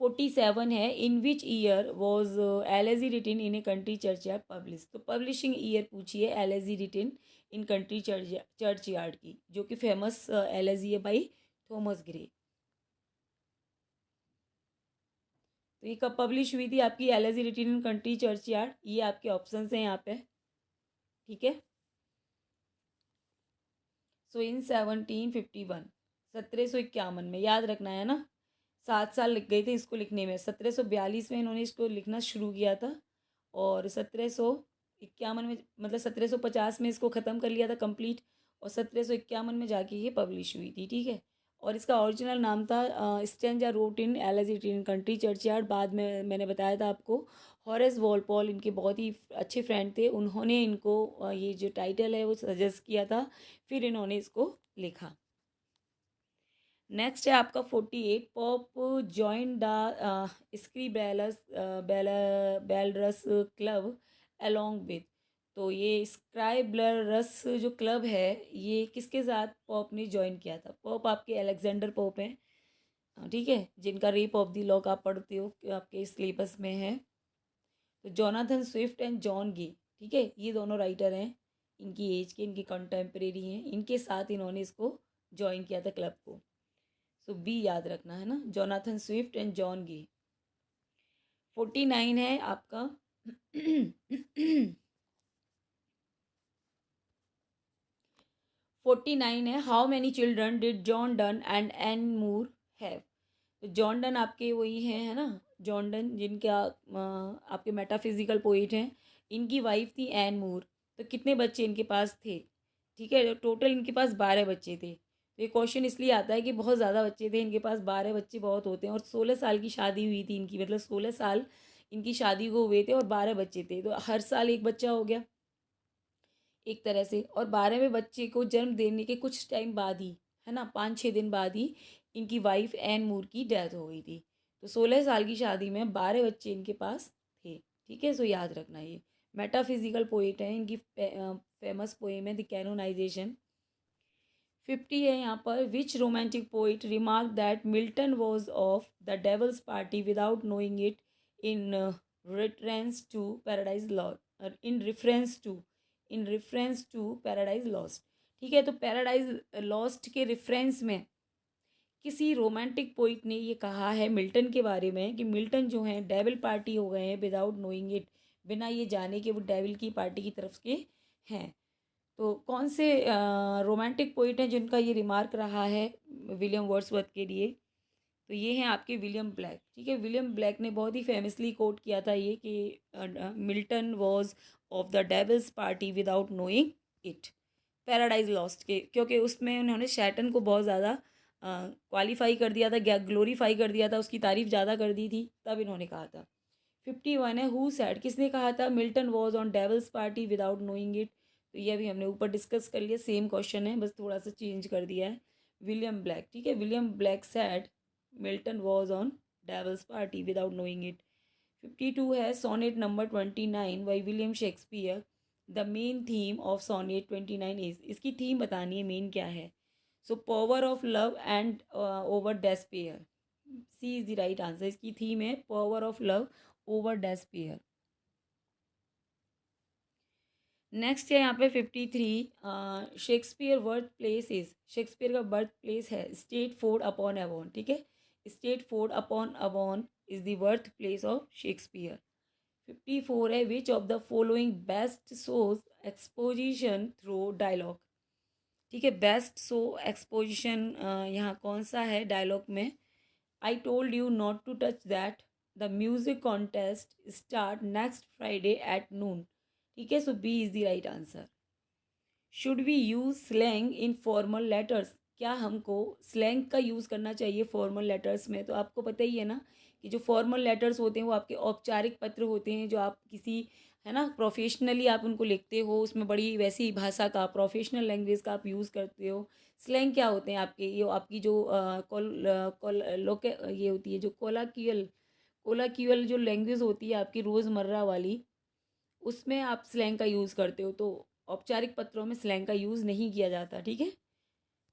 47 है, in which year was elegy written in a country churchyard publish. तो पब्लिशिंग ईयर पूछिए elegy written in country churchyard की, जो कि फेमस एलेजी है by Thomas Gray. तो ये कब पब्लिश हुई थी आपकी elegy written in country churchyard, ये आपके ऑप्शंस हैं यहाँ पे, ठीक है। सो इन 1751, 1751 में, याद रखना है ना, 7 साल लग गए थे इसको लिखने में। 1742 में इन्होंने इसको लिखना शुरू किया था और 1751 में, मतलब 1750 में इसको ख़त्म कर लिया था कंप्लीट, और 1751 में जाके ये पब्लिश हुई थी, ठीक है। और इसका ओरिजिनल नाम था stanza wrote in elegy written country churchyard. बाद में मैंने बताया था आपको, हॉरेस वॉलपॉल इनके बहुत ही अच्छे फ्रेंड थे, उन्होंने इनको ये जो टाइटल है वो सजेस्ट किया था, फिर इन्होंने इसको लिखा। नेक्स्ट है आपका 48, Pope join the Scriblerus club along with. तो ये स्क्राइबलरस जो क्लब है ये किसके साथ पॉप ने ज्वाइन किया था। पॉप आपके अलेक्जेंडर पॉप हैं, ठीक है, जिनका रेप ऑफ द लॉक आप पढ़ते हो आपके सिलेबस में है। तो जोनाथन स्विफ्ट एंड जॉन गे, ठीक है, ये दोनों राइटर हैं, इनकी एज के, इनके कंटेम्प्रेरी हैं, इनके साथ इन्होंने इसको ज्वाइन किया था क्लब को। सो बी याद रखना है ना, Jonathan Swift and John Gay. 49 है आपका 49 है, how many children did John Donne and Anne More have. तो जॉन डन आपके वही हैं, है ना, जॉन डन जिनका आपके मेटाफिजिकल पोइट हैं, इनकी वाइफ थी एन मूर। तो कितने बच्चे इनके पास थे, ठीक है, टोटल इनके पास 12 बच्चे थे। तो ये क्वेश्चन इसलिए आता है कि बहुत ज़्यादा बच्चे थे इनके पास, 12 बच्चे बहुत होते हैं, और 16 साल की शादी हुई थी इनकी, मतलब 16 साल इनकी शादी को हुए थे और 12 बच्चे थे। तो हर साल एक बच्चा हो गया एक तरह से, और 12वें बच्चे को जन्म देने के कुछ टाइम बाद ही, है ना, 5-6 दिन बाद ही इनकी वाइफ एन मूर की डेथ हो गई थी। तो 16 साल की शादी में 12 बच्चे इनके पास थे, ठीक है। सो याद रखना, ये मेटाफिजिकल पोइट है, इनकी फेमस पोएम है द कैनोनाइजेशन। 50 है यहाँ पर, which romantic poet remark that Milton was of the devil's party without knowing it in reference to Paradise Lost, in reference to Paradise Lost, ठीक है। तो पैराडाइज लॉस्ट के रेफरेंस में किसी रोमांटिक पोइट ने ये कहा है मिल्टन के बारे में कि मिल्टन जो है डेविल पार्टी हो गए हैं विदाउट नोइंग इट, बिना ये जाने कि वो डेविल की पार्टी की तरफ के हैं। तो कौन से रोमांटिक पोइट हैं जिनका ये रिमार्क रहा है विलियम वर्ड्सवर्थ के लिए। तो ये हैं आपके विलियम ब्लैक, ठीक है। विलियम ब्लैक ने बहुत ही फेमसली कोट किया था ये कि Milton was of the devil's party without knowing it, paradise lost के, क्योंकि उसमें उन्होंने शैटन को बहुत ज़्यादा क्वालिफाई कर दिया था, ग्लोरीफाई कर दिया था, उसकी तारीफ ज़्यादा कर दी थी, तब इन्होंने कहा था। 51 है, हु सैड, किसने कहा था Milton was on devil's party without knowing it. तो ये अभी हमने ऊपर डिस्कस कर लिया, सेम क्वेश्चन है, बस थोड़ा सा चेंज कर दिया है। विलियम ब्लैक, ठीक है, William Blake said Milton was on devil's party without knowing it. 52 है, sonnet number 29 by William Shakespeare. The main theme of sonnet 29 is, इसकी थीम बतानी है, मेन क्या है। So power of love and over despair, C is the right answer. इसकी theme है power of love over despair. Next है यहाँ पे 53, Shakespeare birth place is, Shakespeare का बर्थ प्लेस है स्टेटफोर्ड अपॉन एवॉन, ठीक है। Stratford upon Avon is the birthplace of Shakespeare. 54 है which of the following best shows exposition through dialogue, ठीक है। बेस्ट शो एक्सपोजिशन यहाँ कौन सा है डायलॉग में। I told you not to touch that, the music contest start next Friday at noon, ठीक है। So B is the right answer. Should we use slang in formal letters, क्या हमको slang का यूज़ करना चाहिए formal letters में। तो आपको पता ही है ना कि जो फॉर्मल लेटर्स होते हैं वो आपके औपचारिक पत्र होते हैं, जो आप किसी, है ना, प्रोफेशनली आप उनको लिखते हो, उसमें बड़ी वैसी भाषा का, प्रोफेशनल लैंग्वेज का आप यूज़ करते हो। स्लैंग क्या होते हैं आपके, ये आपकी जो ये होती है जो कोलाक्यूअल जो लैंग्वेज होती है आपकी रोज़मर्रा वाली, उसमें आप स्लैंग का यूज़ करते हो। तो औपचारिक पत्रों में स्लैंग का यूज़ नहीं किया जाता, ठीक है।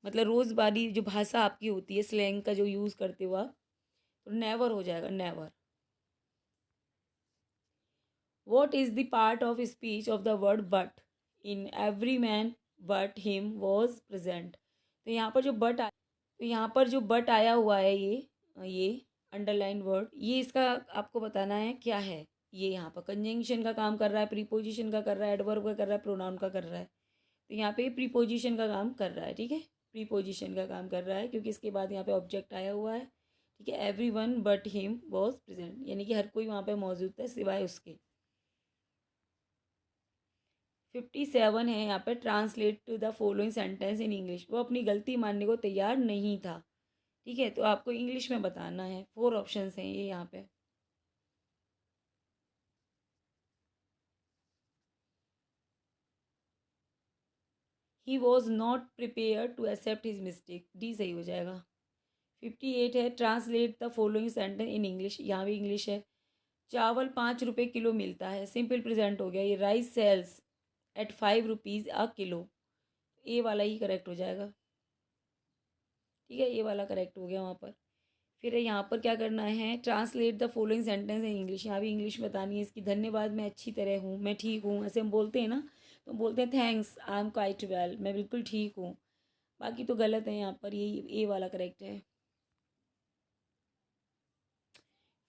मतलब रोज़बारी जो भाषा आपकी होती है, स्लैंग का जो यूज़ करते हो आप, तो नेवर हो जाएगा, never. What is the part of speech of the word but in every man but him was present. तो यहाँ पर जो बट तो यहाँ पर जो बट आया हुआ है, ये अंडरलाइन वर्ड, ये इसका आपको बताना है क्या है। ये यहाँ पर कंजंक्शन का काम कर रहा है, प्रीपोजिशन का कर रहा है, एडवर्ब का कर रहा है, प्रोनाउन का कर रहा है। तो यहाँ पे प्रीपोजिशन का काम कर रहा है, ठीक है। प्रीपोजिशन का काम कर रहा है क्योंकि इसके बाद यहाँ पे ऑब्जेक्ट आया हुआ है, ठीक है। Every one but him was present, यानी कि हर कोई वहाँ पे मौजूद था सिवाय उसके। 57 है यहाँ पे translate to the following sentence in English, वो अपनी गलती मानने को तैयार नहीं था, ठीक है। तो आपको इंग्लिश में बताना है, 4 ऑप्शंस हैं ये यहाँ पे। He was not prepare to accept his mistake, D सही हो जाएगा। 58 है translate the following sentence in English, यहाँ भी इंग्लिश है। चावल 5 रुपये किलो मिलता है, सिंपल प्रेजेंट हो गया ये। Rice sells at 5 rupees a kilo, A वाला ही करेक्ट हो जाएगा, ठीक है। ये वाला करेक्ट हो गया वहाँ पर। फिर यहाँ पर क्या करना है, translate the following sentence in English, यहाँ भी इंग्लिश बतानी है इसकी। धन्यवाद, मैं अच्छी तरह हूँ, मैं ठीक हूँ, ऐसे हम बोलते हैं ना, तो बोलते हैं thanks I am quite well, मैं बिल्कुल ठीक हूँ। बाकी तो गलत है यहाँ पर, ये ए वाला करेक्ट है।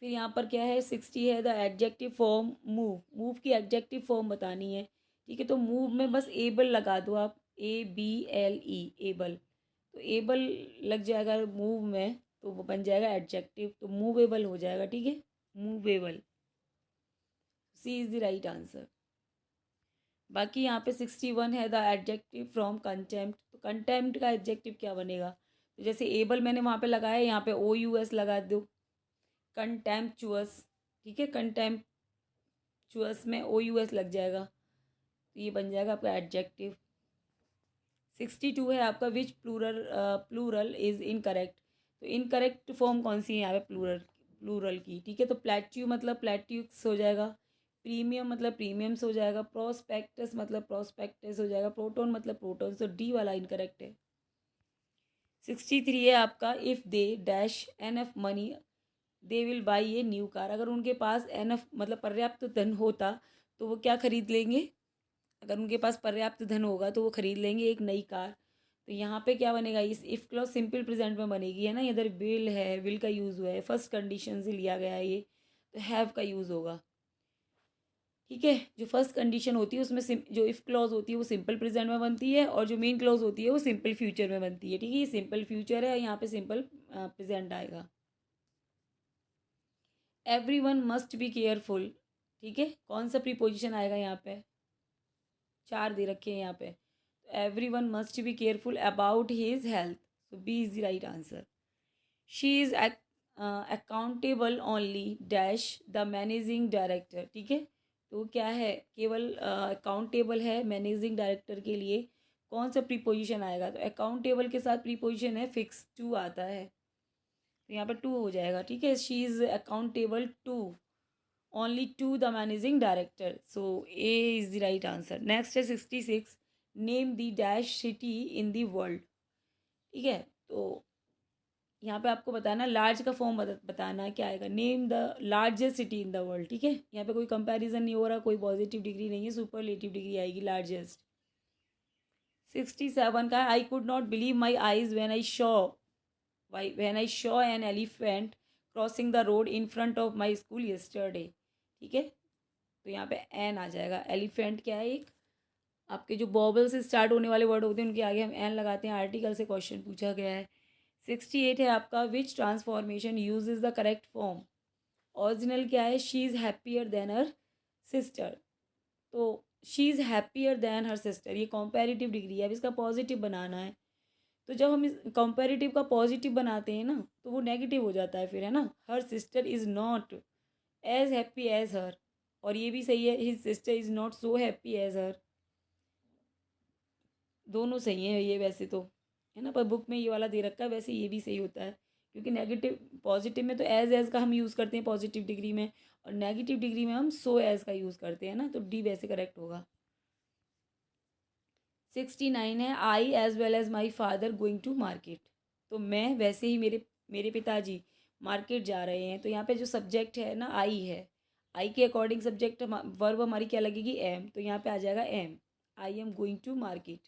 फिर यहाँ पर क्या है, 60 है the adjective form move, move की एडजेक्टिव फॉर्म बतानी है, ठीक है। तो मूव में बस एबल लगा दो आप, ABLE, एबल। तो एबल लग जाएगा मूव में, तो वो बन जाएगा एडजेक्टिव, तो मूवेबल हो जाएगा, ठीक है। Movable, C is the right answer. बाकी यहाँ पे 61 है द एडजेक्टिव फ्रॉम कंटेम्प्ट, तो कंटेम्प्ट का एडजेक्टिव क्या बनेगा। तो जैसे एबल मैंने वहाँ पे लगाया, यहाँ पे OUS लगा दो, कंटेम्पचुअस, ठीक है। कंटेम्पचुअस में OUS लग जाएगा, तो ये बन जाएगा आपका एडजेक्टिव। 62 है आपका विच प्लूरल इज़ इनकरेक्ट, तो इनकरेक्ट फॉर्म कौन सी है यहाँ पे प्लूरल की, ठीक है। तो प्लेट्यू मतलब प्लेट्यूक्स हो जाएगा, प्रीमियम मतलब प्रीमियम्स हो जाएगा, प्रोस्पेक्टस मतलब प्रोस्पेक्टस हो जाएगा, प्रोटोन मतलब प्रोटोन, तो डी वाला इनकरेक्ट है। 63 है आपका if they dash enough money they will by a new car, अगर उनके पास एनफ मतलब पर्याप्त धन होता तो वो क्या खरीद लेंगे, अगर उनके पास पर्याप्त धन होगा तो वो खरीद लेंगे एक नई कार। तो यहाँ पे क्या बनेगा, इस इफ़ क्लॉज सिंपल प्रेजेंट में बनेगी, है ना। इधर विल है, विल का यूज़ हुआ है, फर्स्ट कंडीशन से लिया गया है ये, तो हैव का यूज़ होगा, ठीक है। जो फर्स्ट कंडीशन होती है उसमें जो इफ़ क्लॉज होती है वो सिंपल प्रेजेंट में बनती है, और जो मेन क्लॉज होती है वो सिंपल फ्यूचर में बनती है, ठीक है। ये सिंपल फ्यूचर है, यहाँ पे सिंपल प्रेजेंट आएगा। Every one must be careful, ठीक है। कौन सा प्रीपोजिशन आएगा यहाँ पे, 4 दे रखे हैं यहाँ पे। Every one must be careful about his health, so B is the right answer. She is accountable only dash the managing director, ठीक है। तो क्या है, केवल अकाउंटेबल है मैनेजिंग डायरेक्टर के लिए, कौन सा प्रीपोजिशन आएगा। तो अकाउंटेबल के साथ प्रीपोजिशन है फिक्स, टू आता है, तो यहाँ पर टू हो जाएगा, ठीक है। She is accountable to only to the managing director, so A is the right answer. Next है 66, name the dash city in the world, ठीक है। तो यहाँ पे आपको बताना लार्ज का फॉर्म बताना है क्या आएगा, name the largest city in the world. ठीक है, यहाँ पे कोई कंपैरिजन नहीं हो रहा, कोई पॉजिटिव डिग्री नहीं है, सुपरलेटिव डिग्री आएगी लार्जेस्ट। 67 का, I could not believe my eyes when I saw an elephant crossing the road in front of my school yesterday। ठीक है, तो यहाँ पे एन आ जाएगा। एलिफेंट क्या है, एक आपके जो बॉबल से स्टार्ट होने वाले वर्ड होते हैं उनके आगे हम एन लगाते हैं, आर्टिकल से क्वेश्चन पूछा गया है। 68 है आपका, which transformation use is the correct form. Original क्या है, she is happier than her sister, तो she is happier than her sister, ये कॉम्पेरेटिव डिग्री है। अब इसका पॉजिटिव बनाना है, तो जब हम इस कंपैरेटिव का पॉजिटिव बनाते हैं ना तो वो नेगेटिव हो जाता है फिर, है ना। Her sister is not as happy as her, और ये भी सही है, his sister is not so happy as her, दोनों सही हैं ये वैसे तो, है ना, पर बुक में ये वाला दे रखा है, वैसे ये भी सही होता है, क्योंकि नेगेटिव पॉजिटिव में तो एज का हम यूज़ करते हैं पॉजिटिव डिग्री में, और नेगेटिव डिग्री में हम सो एज का यूज़ करते हैं ना, तो डी वैसे करेक्ट होगा। 69 है, I as well as my father going to market, तो मैं वैसे ही मेरे मेरे पिताजी मार्केट जा रहे हैं, तो यहाँ पे जो सब्जेक्ट है ना आई है, आई के अकॉर्डिंग सब्जेक्ट वर्ब हमारी क्या लगेगी, एम, तो यहाँ पे आ जाएगा am, I am going to market.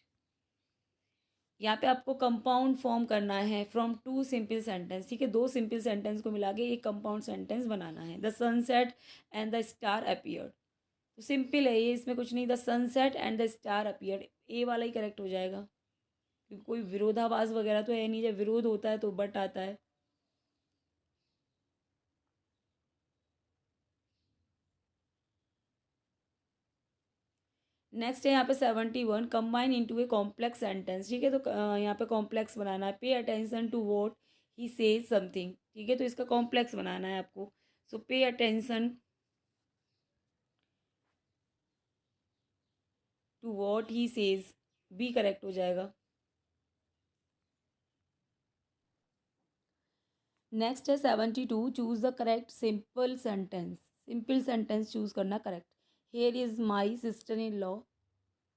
यहाँ पे आपको कंपाउंड फॉर्म करना है फ्रॉम टू सिंपल सेंटेंस। ठीक है, दो सिंपल सेंटेंस को मिला के एक कंपाउंड सेंटेंस बनाना है। The sunset and the star appeared, तो सिंपल है ये, इसमें कुछ नहीं, the sunset and the star appeared, A वाला ही करेक्ट हो जाएगा, क्योंकि कोई विरोधाभास वगैरह तो है नहीं, जब विरोध होता है तो बट आता है। नेक्स्ट है यहाँ पे 71, combine into a complex sentence. ठीक है, तो यहाँ पे कॉम्प्लेक्स बनाना है, pay attention to what he says something. ठीक है, तो इसका कॉम्प्लेक्स बनाना है आपको, so pay attention to what he says, B correct हो जाएगा। नेक्स्ट है 72, choose the correct simple sentence. Simple sentence choose करना correct. Here is my sister in law,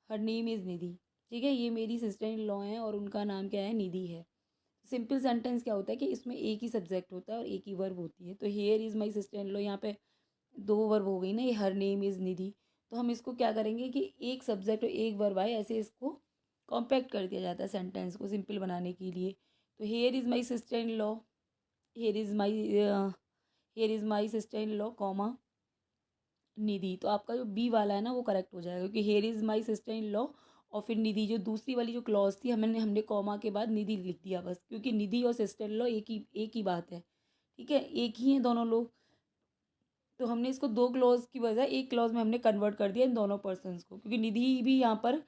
her name is Nidhi. ठीक है, ये मेरी सिस्टर इन लॉ हैं और उनका नाम क्या है, निधि है। सिंपल सेंटेंस क्या होता है कि इसमें एक ही सब्जेक्ट होता है और एक ही वर्ब होती है, तो here is my sister in law, यहाँ पे दो वर्ब हो गई ना, ये हर नेम इज़ निधि, तो हम इसको क्या करेंगे कि एक सब्जेक्ट और एक वर्ब आए, ऐसे इसको कॉम्पैक्ट कर दिया जाता है सेंटेंस को सिंपल बनाने के लिए। तो here is my sister in law, here is my here is my sister in law comma Nidhi, तो आपका जो बी वाला है ना वो करेक्ट हो जाएगा, क्योंकि hair is my sister in law और फिर निधि, जो दूसरी वाली जो क्लॉज थी हमने कॉमा के बाद निधि लिख दिया बस, क्योंकि निधि और सिस्टर इन लॉ एक ही बात है। ठीक है, एक ही हैं दोनों लोग, तो हमने इसको दो क्लॉज की बजाय एक क्लॉज में हमने कन्वर्ट कर दिया इन दोनों पर्सनस को, क्योंकि निधि भी यहाँ पर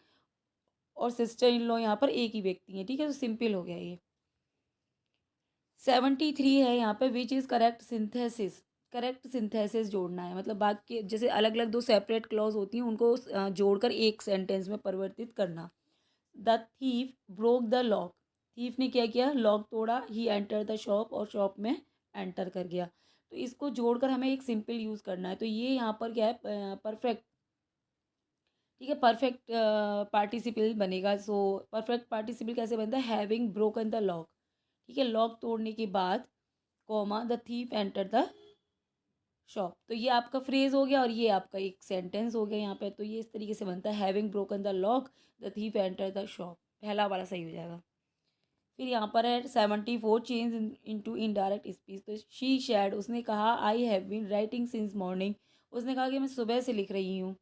और सिस्टर इन लॉ यहाँ पर एक ही व्यक्ति है। ठीक है, तो सिंपल हो गया ये। 73 है यहाँ पे, which is correct synthesis. Correct synthesis जोड़ना है, मतलब बाकी जैसे अलग अलग दो सेपरेट क्लॉज होती हैं उनको जोड़कर एक सेंटेंस में परिवर्तित करना। The thief broke the lock, thief ने क्या किया, लॉक तोड़ा, ही एंटर द शॉप, और शॉप में एंटर कर गया, तो इसको जोड़कर हमें एक सिंपल यूज़ करना है, तो ये यहाँ पर क्या है, परफेक्ट। ठीक है, परफेक्ट पार्टिसिपल बनेगा। सो परफेक्ट पार्टिसिपल कैसे बनता है, हैविंग ब्रोकन द लॉक। ठीक है, लॉक तोड़ने के बाद comma the thief enter the shop, तो ये आपका फ्रेज हो गया और ये आपका एक सेंटेंस हो गया यहाँ पे, तो ये इस तरीके से बनता है, having broken the lock the thief enter the shop, पहला वाला सही हो जाएगा। फिर यहाँ पर है 74, चेंज इनटू इनडायरेक्ट स्पीच, तो शी शैड, उसने कहा, I have been writing since morning, उसने कहा कि मैं सुबह से लिख रही हूँ,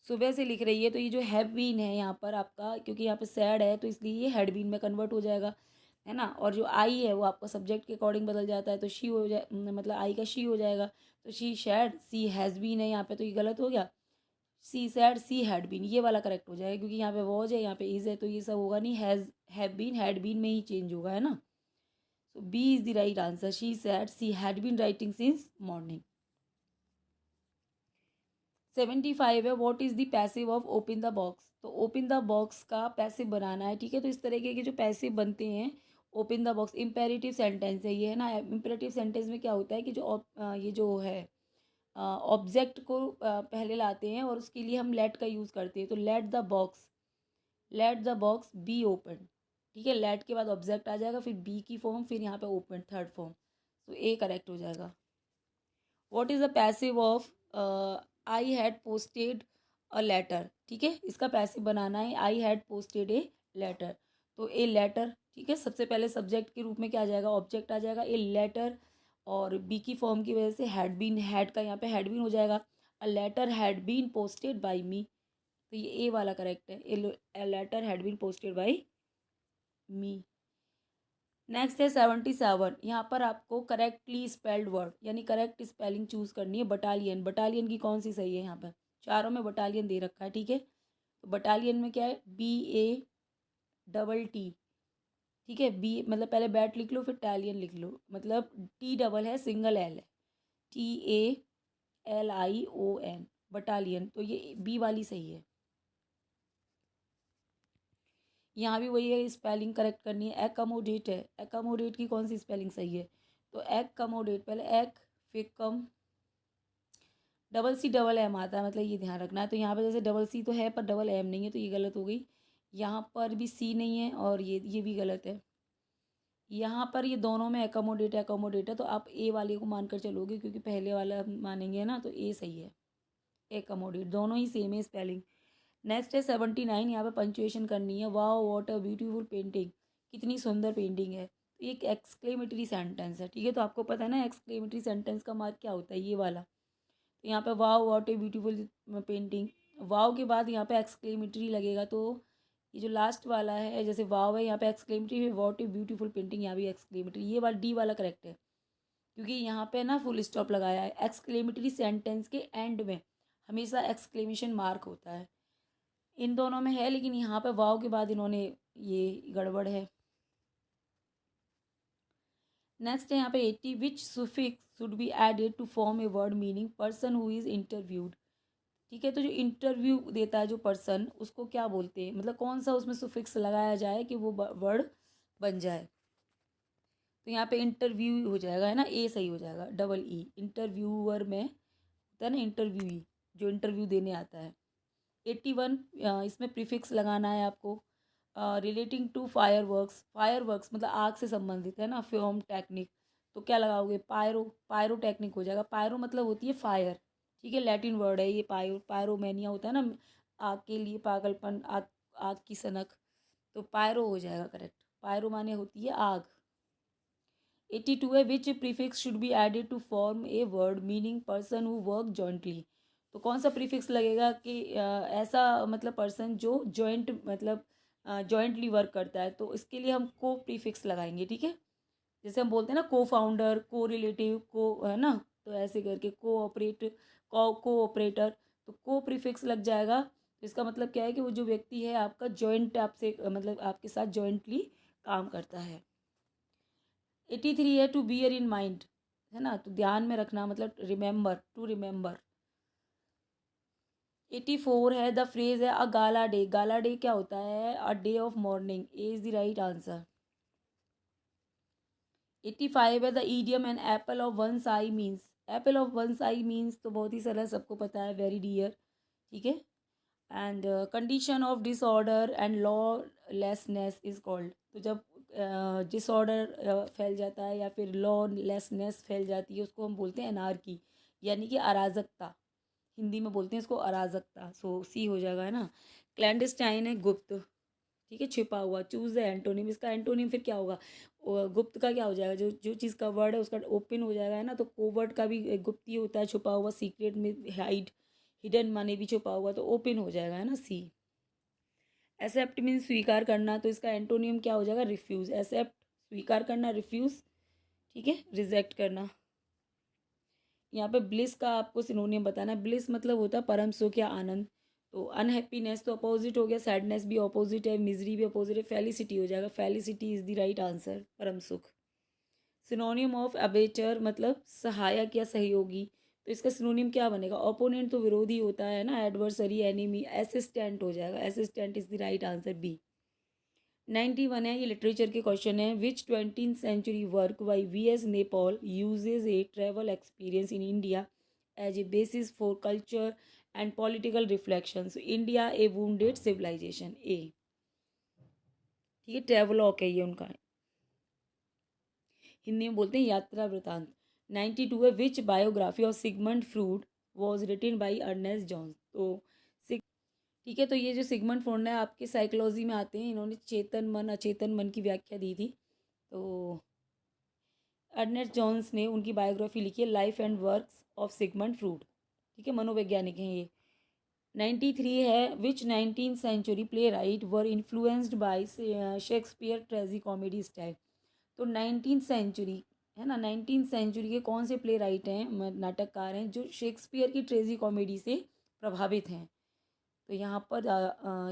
सुबह से लिख रही है, तो ये जो हैव बीन है यहाँ पर आपका, क्योंकि यहाँ पे सैड है तो इसलिए ये हैड बीन में कन्वर्ट हो जाएगा, है ना। और जो आई है वो आपका सब्जेक्ट के अकॉर्डिंग बदल जाता है, तो शी हो जाए, मतलब आई का शी हो जाएगा, तो she said, she has been है यहाँ पे, तो ये गलत हो गया, she said she had been, ये वाला करेक्ट हो जाएगा, क्योंकि यहाँ पे वॉज है, यहाँ पे इज़ है, तो ये सब होगा नहीं, has have been had been में ही चेंज होगा, है ना। So B is the right answer, she said she had been writing since morning. 75 है, what is the passive of open the box, तो ओपन द बॉक्स का passive बनाना है। ठीक है, तो इस तरीके के जो पैसिव बनते हैं, open the box imperative sentence है ये, है ना। इम्पेरेटिव सेंटेंस में क्या होता है कि ये जो है ऑब्जेक्ट को पहले लाते हैं और उसके लिए हम लेट का यूज़ करते हैं, तो let the box be open, ठीक है, लेट के बाद ऑब्जेक्ट आ जाएगा, फिर बी की फॉर्म, फिर यहाँ पे ओपन थर्ड फॉर्म, तो ए करेक्ट हो जाएगा। What is the passive of I had posted a letter, ठीक है, इसका पैसिव बनाना है, I had posted a letter, तो ए लेटर, ठीक है, सबसे पहले सब्जेक्ट के रूप में क्या आ जाएगा, ऑब्जेक्ट आ जाएगा ए लेटर, और बी की फॉर्म की वजह से हैड बीन, हैड का यहाँ पे हैड बीन हो जाएगा, a letter had been posted by me, तो ये ए वाला करेक्ट है, a letter had been posted by me. Next है 77, यहाँ पर आपको करेक्टली स्पेल्ड वर्ड यानी करेक्ट स्पेलिंग चूज करनी है। बटालियन, बटालियन की कौन सी सही है, यहाँ पर चारों में बटालियन दे रखा है, ठीक है, तो बटालियन में क्या है, BATT, ठीक है, बी मतलब पहले बैट लिख लो फिर टैलियन लिख लो, मतलब टी डबल है, सिंगल एल है, TALION, बटालियन, तो ये बी वाली सही है। यहाँ भी वही है, स्पेलिंग करेक्ट करनी है। एकमोडेट है, एकमोडेट की कौन सी स्पेलिंग सही है, तो एकमोडेट, पहले एक फिर कम, डबल सी डबल एम आता है, मतलब ये ध्यान रखना है, तो यहाँ पे जैसे डबल सी तो है पर डबल एम नहीं है, तो ये गलत हो गई। यहाँ पर भी सी नहीं है और ये भी गलत है। यहाँ पर ये दोनों में एकोमोडेट एकोमोडेट है, तो आप ए वाले को मानकर चलोगे क्योंकि पहले वाला मानेंगे ना, तो ए सही है, एकोमोडेट, दोनों ही सेम है स्पेलिंग। नेक्स्ट है 79, यहाँ पे पंचुएशन करनी है। Wow what a beautiful painting, कितनी सुंदर पेंटिंग है, तो एक एक्सक्लेमेटरी सेंटेंस है, ठीक है, तो आपको पता है ना एक्सक्लेमेटरी सेंटेंस का मार्क क्या होता है, ये वाला, तो यहाँ पे wow what a beautiful painting, wow के बाद यहाँ पे एक्सक्लेमेटरी लगेगा, तो ये जो लास्ट वाला है, जैसे वाओ है यहाँ पे एक्सक्लेमेटरी है, व्हाट ए ब्यूटीफुल पेंटिंग यहाँ भी एक्सक्लेमेटरी, ये वाला डी वाला करेक्ट है, क्योंकि यहाँ पे ना फुल स्टॉप लगाया है। एक्सक्लेमेटरी सेंटेंस के एंड में हमेशा एक्सक्लेमेशन मार्क होता है, इन दोनों में है, लेकिन यहाँ पे वाव के बाद इन्होंने ये गड़बड़ है। नेक्स्ट है यहाँ पे 80, which suffix should be added to form a word meaning person who is interviewed, ठीक है, तो जो इंटरव्यू देता है जो पर्सन, उसको क्या बोलते हैं, मतलब कौन सा उसमें सुफिक्स लगाया जाए कि वो वर्ड बन जाए, तो यहाँ पे इंटरव्यू हो जाएगा, है ना, ए सही हो जाएगा, डबल ई, इंटरव्यूअर में होता है ना इंटरव्यूई, जो इंटरव्यू देने आता है। 81, इसमें प्रीफिक्स लगाना है आपको, relating to fireworks, fireworks मतलब आग से संबंधित है ना, फ्योम टेक्निक, तो क्या लगाओगे, पायरो, पायरो टेक्निक हो जाएगा, पायरो मतलब होती है फायर, ठीक है, लैटिन वर्ड है ये, पायरोमैनिया होता है ना, आग के लिए पागलपन, आग, आग की सनक, तो पायरो हो जाएगा करेक्ट, पायरो माने होती है आग। 82 है, which prefix should be added to form a word meaning person who work jointly, तो कौन सा प्रीफिक्स लगेगा कि ऐसा मतलब पर्सन जो जॉइंट मतलब जॉइंटली वर्क करता है, तो इसके लिए हम को प्रीफिक्स लगाएंगे, ठीक है, जैसे हम बोलते हैं ना को फाउंडर, को रिलेटिव, को, है ना, तो ऐसे करके कोऑपरेट, कोऑपरेटर, तो को प्रीफिक्स लग जाएगा, तो इसका मतलब क्या है कि वो जो व्यक्ति है आपका जॉइंट आपसे मतलब आपके साथ जॉइंटली काम करता है। 83 है, टू बियर इन माइंड, है ना, तो ध्यान में रखना मतलब रिमेंबर, टू रिमेंबर। 84 है, द फ्रेज है अ गाला डे, गाला डे क्या होता है, a day of morning, A is the right answer. 85 है, the idiom and Apple of one I means, Apple of one I means तो बहुत ही सरल, सबको पता है, वेरी डियर, ठीक है, and condition of disorder and lawlessness is called, तो जब डिसऑर्डर फैल जाता है या फिर लॉलेसनेस फैल जाती है, उसको हम बोलते हैं अनार्की, यानी कि अराजकता, हिंदी में बोलते हैं इसको अराजकता, सो सी हो जाएगा, है ना। क्लैंडस्टाइन है गुप्त, ठीक है, छिपा हुआ, चूज द एंटोनिम, इसका एंटोनिम फिर क्या होगा, गुप्त का क्या हो जाएगा, जो जो चीज़ का वर्ड है उसका ओपन हो जाएगा, है ना, तो कोवर्ट का भी गुप्त ही होता है, छुपा हुआ, सीक्रेट में हाइड, हिडन माने भी छुपा हुआ, तो ओपन हो जाएगा, है ना, सी। एक्सेप्ट मीन स्वीकार करना, तो इसका एंटोनियम क्या हो जाएगा, रिफ्यूज, एक्सेप्ट स्वीकार करना, रिफ्यूज, ठीक है, रिजेक्ट करना। यहाँ पे ब्लिस का आपको सिनोनियम बताना है, ब्लिस मतलब होता है परम सुख या आनंद, तो अनहैप्पीनेस तो अपोजिट हो गया, सैडनेस भी अपोजिट है, मिजरी भी अपोजिट है, फेलिसिटी हो जाएगा, felicity is the right answer, परम सुख। सिनोनियम ऑफ अबेचर मतलब सहायक या सहयोगी, तो इसका सिनोनियम क्या बनेगा, ओपोनेंट तो विरोधी होता है ना, एडवर्सरी, एनिमी, असिस्टेंट हो जाएगा, assistant is the right answer, B. 91 है, ये लिटरेचर के क्वेश्चन है, which 20th century work by VS Naipaul uses a travel experience in India as a basis for culture and political reflections, India a wounded civilisation, A. ठीक है, travelogue है ये उनका, हिंदी में बोलते हैं यात्रा वृतांत। 92 है, which biography of Sigmund Freud was written by Ernest Jones. तो ठीक है, तो ये जो सिगमंड फ्रॉइड है आपके साइकोलॉजी में आते हैं, इन्होंने चेतन मन अचेतन मन की व्याख्या दी थी। तो अर्नेस्ट जॉन्स ने उनकी बायोग्राफी लिखी है, life and works of Sigmund Freud. ठीक है, मनोवैज्ञानिक हैं ये। 93 है, which 19th century playwright were influenced by Shakespeare tragicomedy style. तो 19th सेंचुरी है ना, 19th सेंचुरी के कौन से प्ले राइट हैं, नाटककार हैं जो शेक्सपियर की ट्रेजी कॉमेडी से प्रभावित हैं। तो यहाँ पर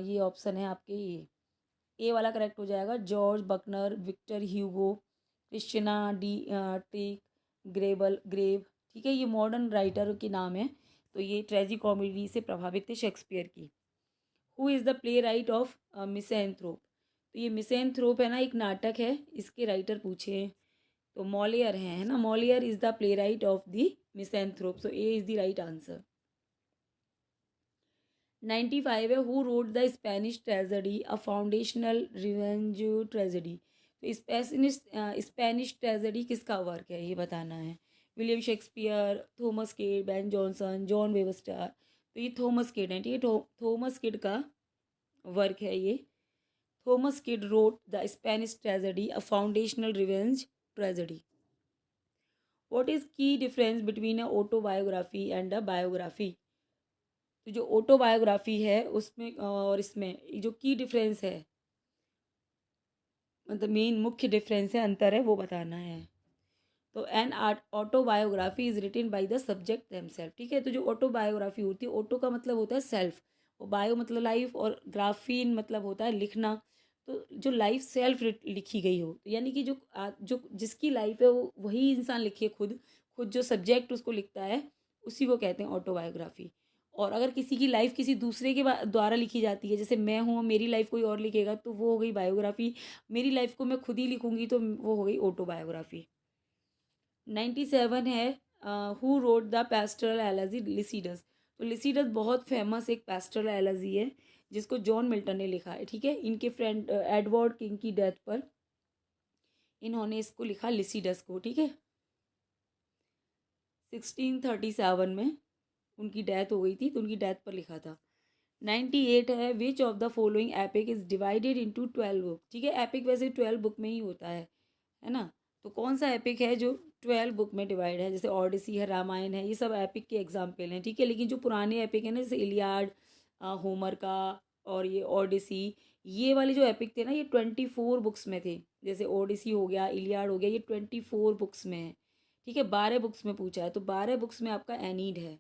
ये ऑप्शन है आपके, ये ए वाला करेक्ट हो जाएगा। George Buchner, Victor Hugo, Christian डी टेक, ग्रेव। ठीक है, ये मॉडर्न राइटर के नाम है। तो ये ट्रेजी कॉमेडी से प्रभावित थे शेक्सपियर की। Who is the playwright of Misanthrope. तो ये मिसेंथ्रोप है ना, एक नाटक है, इसके राइटर पूछे हैं तो मॉलियर हैं, है ना। Moliere is the playwright of the Misanthrope. So A is the right answer. 95 है, who wrote the Spanish tragedy a foundational revenge tragedy. तो स्पेनिश ट्रेजेडी किसका वर्क है ये बताना है। William Shakespeare, Thomas Kyd, Ben Jonson, John Webster. तो ये Thomas kid है, ठीक है, थॉमस किड का वर्क है ये। Thomas Kyd wrote the Spanish tragedy a foundational revenge tragedy. What is key difference between a autobiography and a biography. तो जो ऑटोबायोग्राफी है उसमें और इसमें जो की डिफरेंस है, मतलब मेन मुख्य डिफरेंस है, अंतर है, वो बताना है। तो an autobiography is written by the subject themself. ठीक है, तो जो ऑटोबायोग्राफी होती है, ऑटो का मतलब होता है सेल्फ, और बायो मतलब लाइफ, और ग्राफीन मतलब होता है लिखना। तो जो लाइफ सेल्फ लिखी गई हो, तो यानी कि जो जिसकी लाइफ है वो वही इंसान लिखे, खुद खुद जो सब्जेक्ट उसको लिखता है उसी को कहते हैं ऑटोबायोग्राफी। और अगर किसी की लाइफ किसी दूसरे के द्वारा लिखी जाती है, जैसे मैं हूँ, मेरी लाइफ कोई और लिखेगा, तो वो हो गई बायोग्राफी। मेरी लाइफ को मैं खुद ही लिखूंगी तो वो हो गई ऑटोबायोग्राफी। 97 है, हु रोड द पेस्टरल एलजी लिसीडस। तो लिसीडस बहुत फेमस एक पेस्टरल एलजी है जिसको जॉन मिल्टन ने लिखा है। ठीक है, इनके फ्रेंड एडवर्ड किंग की डेथ पर इन्होंने इसको लिखा लिसीडस को। ठीक है, 1637 में उनकी डेथ हो गई थी, तो उनकी डेथ पर लिखा था। 98 है, which of the following epic is divided into 12 book. ठीक है, एपिक वैसे 12 बुक में ही होता है ना। तो कौन सा एपिक है जो 12 बुक में डिवाइड है, जैसे ऑडिसी है, रामायण है, ये सब एपिक के एग्जाम्पल हैं। ठीक है, लेकिन जो पुराने एपिक है ना, जैसे इलियाड होमर का, और ये ऑडिसी, ये वाले जो एपिक थे ना, ये 24 बुक्स में थे। जैसे ओडिसी हो गया, इलियाड हो गया, ये 24 बुक्स में है। ठीक है, 12 बुक्स में पूछा है, तो 12 बुक्स में आपका एनीड है।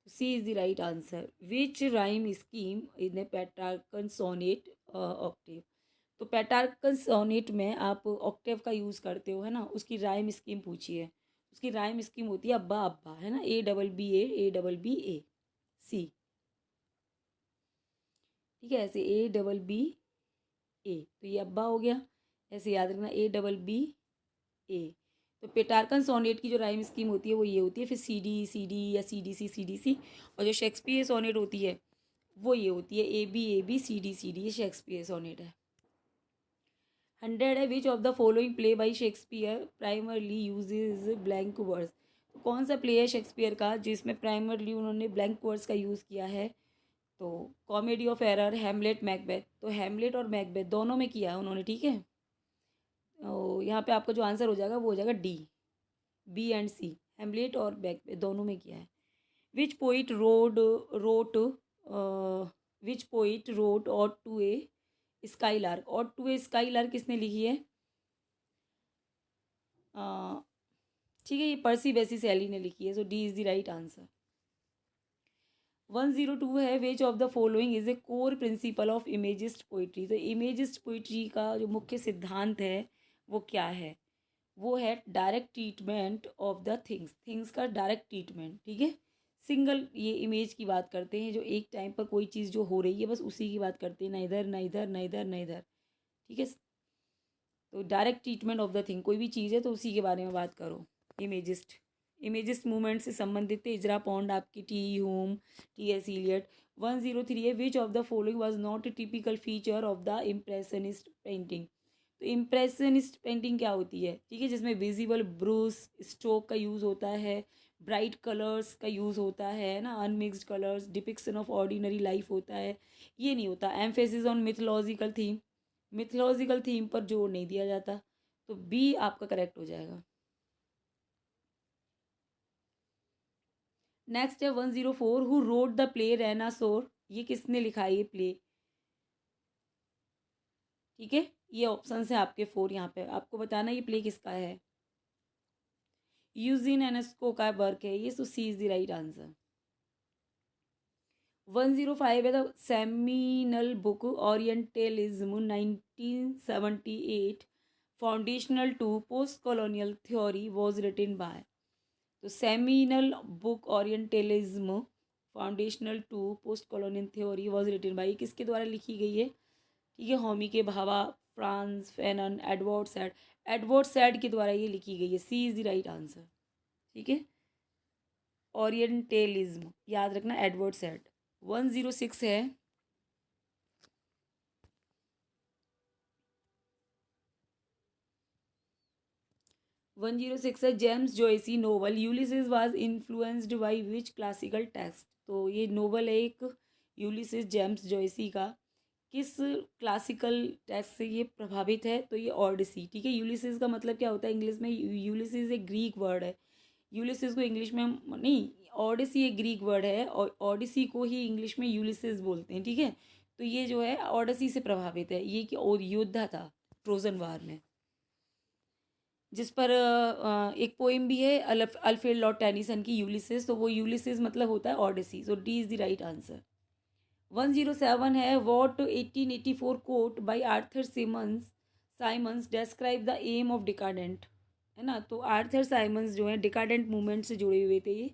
C is the right answer. Which rhyme scheme in a Petrarchan sonnet octave. तो पेट्रार्कन सोनेट में आप ऑक्टेव का यूज़ करते हो, है ना, उसकी राइम स्कीम पूछी है। उसकी राइम स्कीम होती है अब्बा अब्बा, है ना, A BB A C। ठीक है, ऐसे A BB A, तो ये अब्बा हो गया, ऐसे याद रखना A BB A। तो पेटार्कन सोनेट की जो राइम स्कीम होती है वो ये होती है, फिर CD या CDC। और जो शेक्सपियर सोनेट होती है वो ये होती है AB CD। ये शेक्सपियर सोनेट है। 100 है, which of the following play by Shakespeare primarily uses blank words. तो कौन सा प्ले है शेक्सपियर का जिसमें प्राइमरली उन्होंने ब्लैंक वर्ड्स का यूज़ किया है। तो comedy of error, Hamlet, Macbeth. तो हैमलेट और मैकबेथ दोनों में किया है उन्होंने। ठीक है, तो यहाँ पे आपका जो आंसर हो जाएगा वो हो जाएगा D, B and C, Hamlet और मैकबेथ दोनों में किया है। Which poet wrote which poet wrote ode to a skylark. Ode to a skylark किसने लिखी है। ठीक है, ये पर्सी बेसी सैली ने लिखी है। सो D is the right answer. 102 है, which of the following is a core principle of imagist poetry. तो इमेजिस्ट पोइट्री का जो मुख्य सिद्धांत है वो क्या है, वो है direct treatment of the things का डायरेक्ट ट्रीटमेंट। ठीक है, सिंगल ये इमेज की बात करते हैं, जो एक टाइम पर कोई चीज़ जो हो रही है बस उसी की बात करते हैं, ना इधर ना इधर ना इधर ना इधर। ठीक है, तो direct treatment of the thing, कोई भी चीज़ है तो उसी के बारे में बात करो, इमेजिस्ट इमेजिस्ट मूवमेंट से संबंधित थे, इजरा पॉन्ड आपकी, T Hume, T S Eliot. 103 है, which of the following was not a typical feature of the impressionist painting. तो इम्प्रेशनिस्ट पेंटिंग क्या होती है, ठीक है, जिसमें विजिबल ब्रूस स्ट्रोक का यूज़ होता है, ब्राइट कलर्स का यूज़ होता है ना, unmixed colours, depiction of ordinary life होता है, ये नहीं होता। Emphasis on mythological theme, mythological theme पर जोर नहीं दिया जाता। तो बी आपका करेक्ट हो जाएगा। नेक्स्ट है 104, हु रोड द प्ले रेनासोर, ये किसने लिखा है ये प्ले, ठीक है। ये ऑप्शन है आपके 4, यहाँ पे आपको बताना ये प्ले किसका है। यूजिन एनेस्को का वर्क है ये, so C is the right answer. 105 है, the seminal book Orientalism 1978 foundational to postcolonial theory was written by. तो seminal book Orientalism foundational to postcolonial theory was written by, किसके द्वारा लिखी गई है, ठीक है, Homi K Bhabha, Frantz Fanon, Edward Said, Edward Said के द्वारा ये लिखी गई है। C is the right answer, ठीक है। ओरिएंटलिज्म याद रखना, एडवर्ड सैड। 106 है, 106 है, James Joyce's novel Ulysses was influenced by which classical text. तो ये नोवेल है एक यूलिसिस जेम्स जॉयसी का, किस क्लासिकल टेक्स्ट से ये प्रभावित है, तो ये ऑडिसी, ठीक है। यूलिसिस का मतलब क्या होता है इंग्लिश में, यूलिसिस एक ग्रीक वर्ड है, यूलिसिस को इंग्लिश में नहीं, ऑडिसी एक ग्रीक वर्ड है और ऑडिसी को ही इंग्लिश में यूलिसिस बोलते हैं, ठीक है। तो ये जो है ऑडिसी से प्रभावित है, ये कि और योद्धा था ट्रोजन वार में, जिस पर एक पोइम भी है अल्फ्रेड लॉर्ड टेनिसन की, यूलिसिस, तो वो यूलिसिस मतलब होता है Odyssey, so D is the right answer. 107 है, what 1884 quote by Arthur Symons describe the aim of decadent, है ना। तो आर्थर साइमंस जो है डिकाडेंट मूवमेंट से जुड़े हुए थे ये,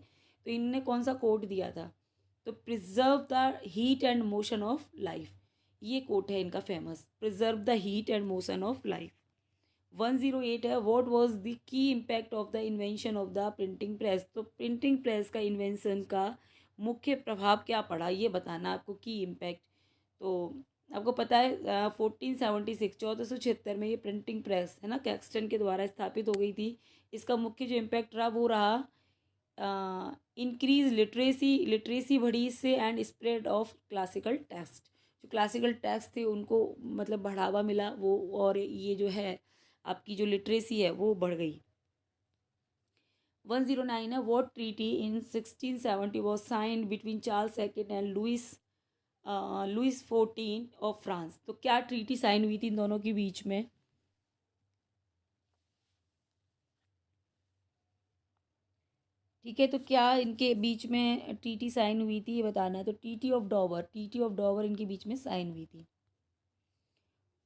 तो इनने कौन सा कोट दिया था, तो preserve the heat and motion of life, ये कोट है इनका famous, preserve the heat and motion of life. 108 है, what was the key impact of the invention of the printing press. तो प्रिंटिंग प्रेस का invention का मुख्य प्रभाव क्या पड़ा, ये बताना आपको, की इम्पैक्ट। तो आपको पता है 1476 1476 में ये प्रिंटिंग प्रेस है ना कैक्सटन के द्वारा स्थापित हो गई थी। इसका मुख्य जो इम्पैक्ट रहा वो रहा इंक्रीज लिटरेसी बढ़ी इससे, and spread of classical text, जो क्लासिकल टेक्स्ट थे उनको मतलब बढ़ावा मिला वो, और ये जो है आपकी जो लिटरेसी है वो बढ़ गई। 109 है, what treaty in 1670 was signed between Charles second and Louis 14 of France. तो क्या ट्रीटी साइन हुई थी इन दोनों के बीच में, ठीक है। तो क्या इनके बीच में ट्रीटी साइन हुई थी ये बताना है, तो टीटी ऑफ डॉवर इनके बीच में साइन हुई थी।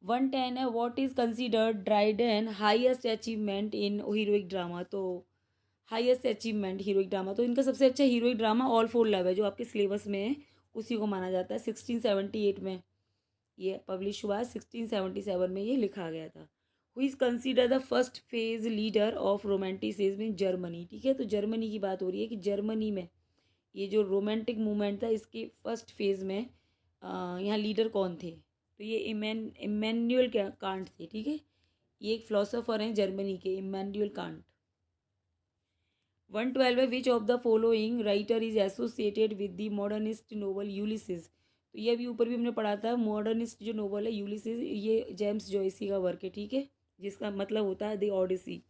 110 है, what is considered Dryden highest achievement in heroic drama. तो हाईएस्ट अचीवमेंट हीरोइक ड्रामा, तो इनका सबसे अच्छा heroic drama all for love है, जो आपके सिलेबस में है उसी को माना जाता है। 1678 में ये पब्लिश हुआ है, 1677 में ये लिखा गया था। Who is consider the first phase leader of romanticism in Germany, ठीक है। तो जर्मनी की बात हो रही है कि जर्मनी में ये जो रोमांटिक मूवमेंट था इसके फर्स्ट फेज में यहाँ लीडर कौन थे, तो ये इमैनुअल कांट थे, ठीक है। ये एक फिलोसोफर हैं जर्मनी के, इमैनुअल कांट। 112 है, which of the following writer is associated with the modernist novel Ulysses. तो ये अभी ऊपर भी हमने पढ़ा था, मॉडर्निस्ट जो नोवेल है यूलिसिस, ये जेम्स जॉयसी का वर्क है, ठीक है, जिसका मतलब होता है द ऑडिसी।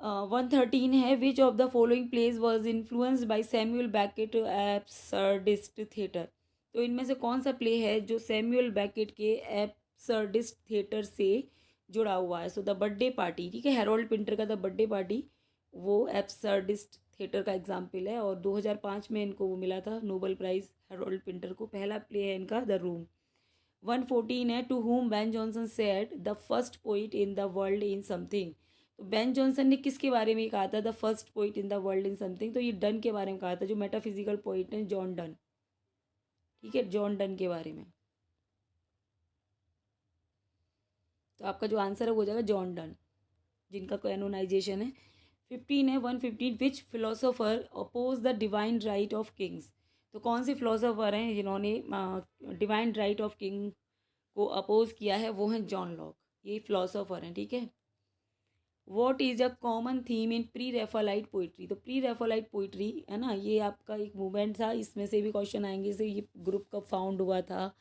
113 है, which of the following plays was influenced by Samuel Beckett absurdist theatre. तो इनमें से कौन सा प्ले है जो सैमुअल बैकेट के एब्सर्डिस्ट थिएटर से जुड़ा हुआ है। सो द बर्थडे पार्टी, ठीक है, हैरोल्ड पिंटर का द बर्थडे पार्टी वो एब्सर्डिस्ट थिएटर का एग्जाम्पल है, और 2005 में इनको वो मिला था नोबेल प्राइज़ हैरोल्ड पिंटर को। पहला प्ले है इनका द रूम। 114 है, to whom Ben Jonson said the first poet in the world in something. तो बेन जॉनसन ने किसके बारे में कहा था the first poet in the world in something, तो ये डन के बारे में कहा था, जो मेटाफिजिकल पोइट है जॉन डन, ठीक है, जॉन डन के बारे में। तो आपका जो आंसर है वो हो जाएगा जॉन डन, जिनका कैनोनाइजेशन है 15 है 115, which philosopher oppose the divine right of kings. तो कौन से फिलोसोफर हैं जिन्होंने डिवाइन राइट ऑफ किंग को अपोज किया है, वो हैं जॉन लॉक, ये फिलोसोफर हैं, ठीक है। What is a common theme in pre Raphaelite poetry. तो प्री रेफलाइट पोइट्री है ना, ये आपका एक मूवमेंट था, इसमें से भी क्वेश्चन आएंगे, जैसे ये ग्रुप कब फाउंड हुआ था,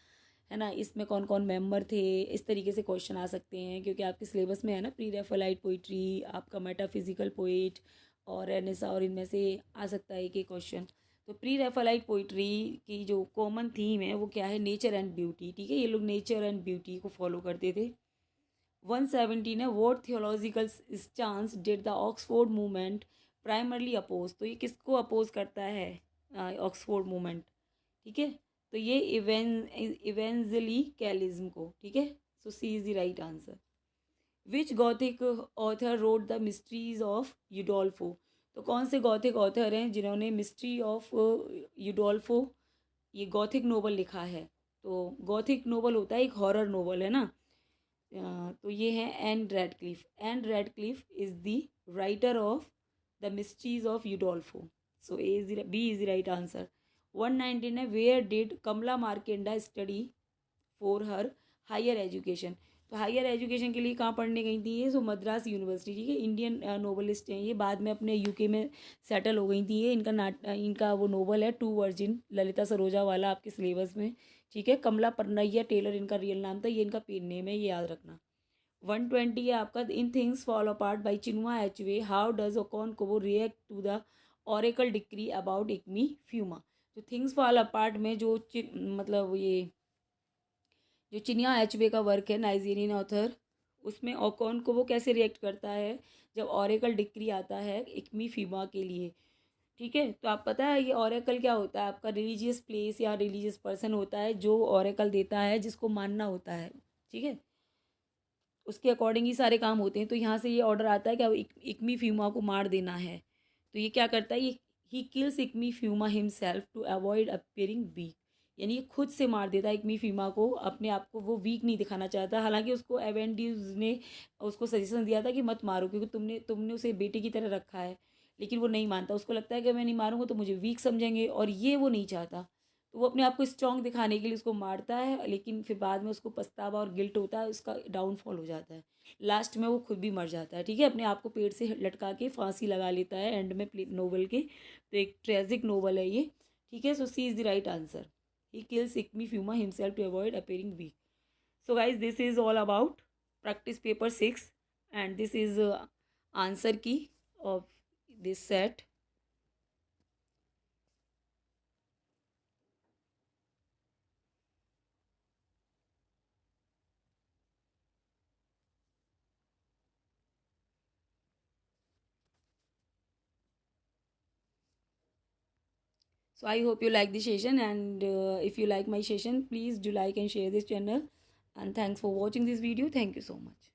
है ना, इसमें कौन कौन मेंबर थे, इस तरीके से क्वेश्चन आ सकते हैं, क्योंकि आपके सिलेबस में है ना प्री रेफलाइट पोइट्री, आपका मेटाफिजिकल पोइट और रेनेसा, और इनमें से आ सकता है कि क्वेश्चन। तो प्री रेफलाइट पोइट्री की जो कॉमन थीम है वो क्या है, नेचर एंड ब्यूटी, ठीक है, ये लोग नेचर एंड ब्यूटी को फॉलो करते थे। 117 है, what theological stance did the Oxford movement primarily oppose. तो ये किसको अपोज करता है, ऑक्सफोर्ड मूवमेंट, ठीक है, तो ये इवेंजलिकलिज्म को, ठीक है। So C is the right answer. Which Gothic author wrote the mysteries of Udolpho. तो कौन से गॉथिक ऑथर हैं जिन्होंने मिस्ट्री ऑफ यूडोल्फो, ये गॉथिक नोवेल लिखा है। तो गॉथिक नोवेल होता है एक हॉरर नोवेल, है ना। तो ये है Ann Radcliffe. Ann Radcliffe is the writer of the mysteries of Udolpho. So A is B is the right answer. 119 है, where did Kamala Markandaya study for her higher education. तो हायर एजुकेशन के लिए कहाँ पढ़ने गई थी ये, सो मद्रास यूनिवर्सिटी, ठीक है। इंडियन नोवेलिस्ट हैं ये, बाद में अपने यूके में सेटल हो गई थी ये। इनका वो नोवेल है टू वर्जिन, ललिता सरोजा वाला, आपके सिलेबस में, ठीक है। कमला परनैया टेलर इनका रियल नाम था, ये इनका पेन नेम है, ये याद रखना। 120 है आपका, in things fall apart by Chinua Achebe, how does Okonkwo react to the oracle decree about Ikemefuna. तो थिंग्स फॉल अपार्ट में जो मतलब ये जो चिनिया एचवे का वर्क है, नाइजीरियन ऑथर, उसमें ओकॉन को वो कैसे रिएक्ट करता है जब ऑरेकल डिक्री आता है इक्मी फीमा के लिए, ठीक है। तो आप पता है ये ऑरेकल क्या होता है, आपका रिलीजियस प्लेस या रिलीजियस पर्सन होता है जो ऑरेकल देता है, जिसको मानना होता है, ठीक है, उसके अकॉर्डिंग ही सारे काम होते हैं। तो यहाँ से ये ऑर्डर आता है कि अब इक्मी फ्यूमा को मार देना है। तो ये क्या करता है, ये he kills Ikemefuna himself to avoid appearing weak. यानी ये खुद से मार देता है इक्मी फ्यूमा को, अपने आप को वो वीक नहीं दिखाना चाहता। हालांकि उसको एवेंड्यूज ने उसको सजेशन दिया था कि मत मारो, क्योंकि तुमने तुमने उसे बेटे की तरह रखा है, लेकिन वो नहीं मानता। उसको लगता है कि मैं नहीं मारूंगा तो मुझे वीक समझेंगे, और ये वो नहीं चाहता। तो वो अपने आप को स्ट्रॉन्ग दिखाने के लिए उसको मारता है, लेकिन फिर बाद में उसको पछतावा और गिल्ट होता है, उसका डाउनफॉल हो जाता है। लास्ट में वो खुद भी मर जाता है, ठीक है, अपने आप को पेड़ से लटका के फांसी लगा लेता है एंड में नोवेल के। तो एक ट्रेजिक नोवेल है ये, ठीक है। So C is the right answer, he kills Ikemefuna himself to avoid appearing weak. So guys this is all about practice paper 6, and this is answer key of this set. So I hope you like the session, and if you like my session, please do like and share this channel. And thanks for watching this video. Thank you so much.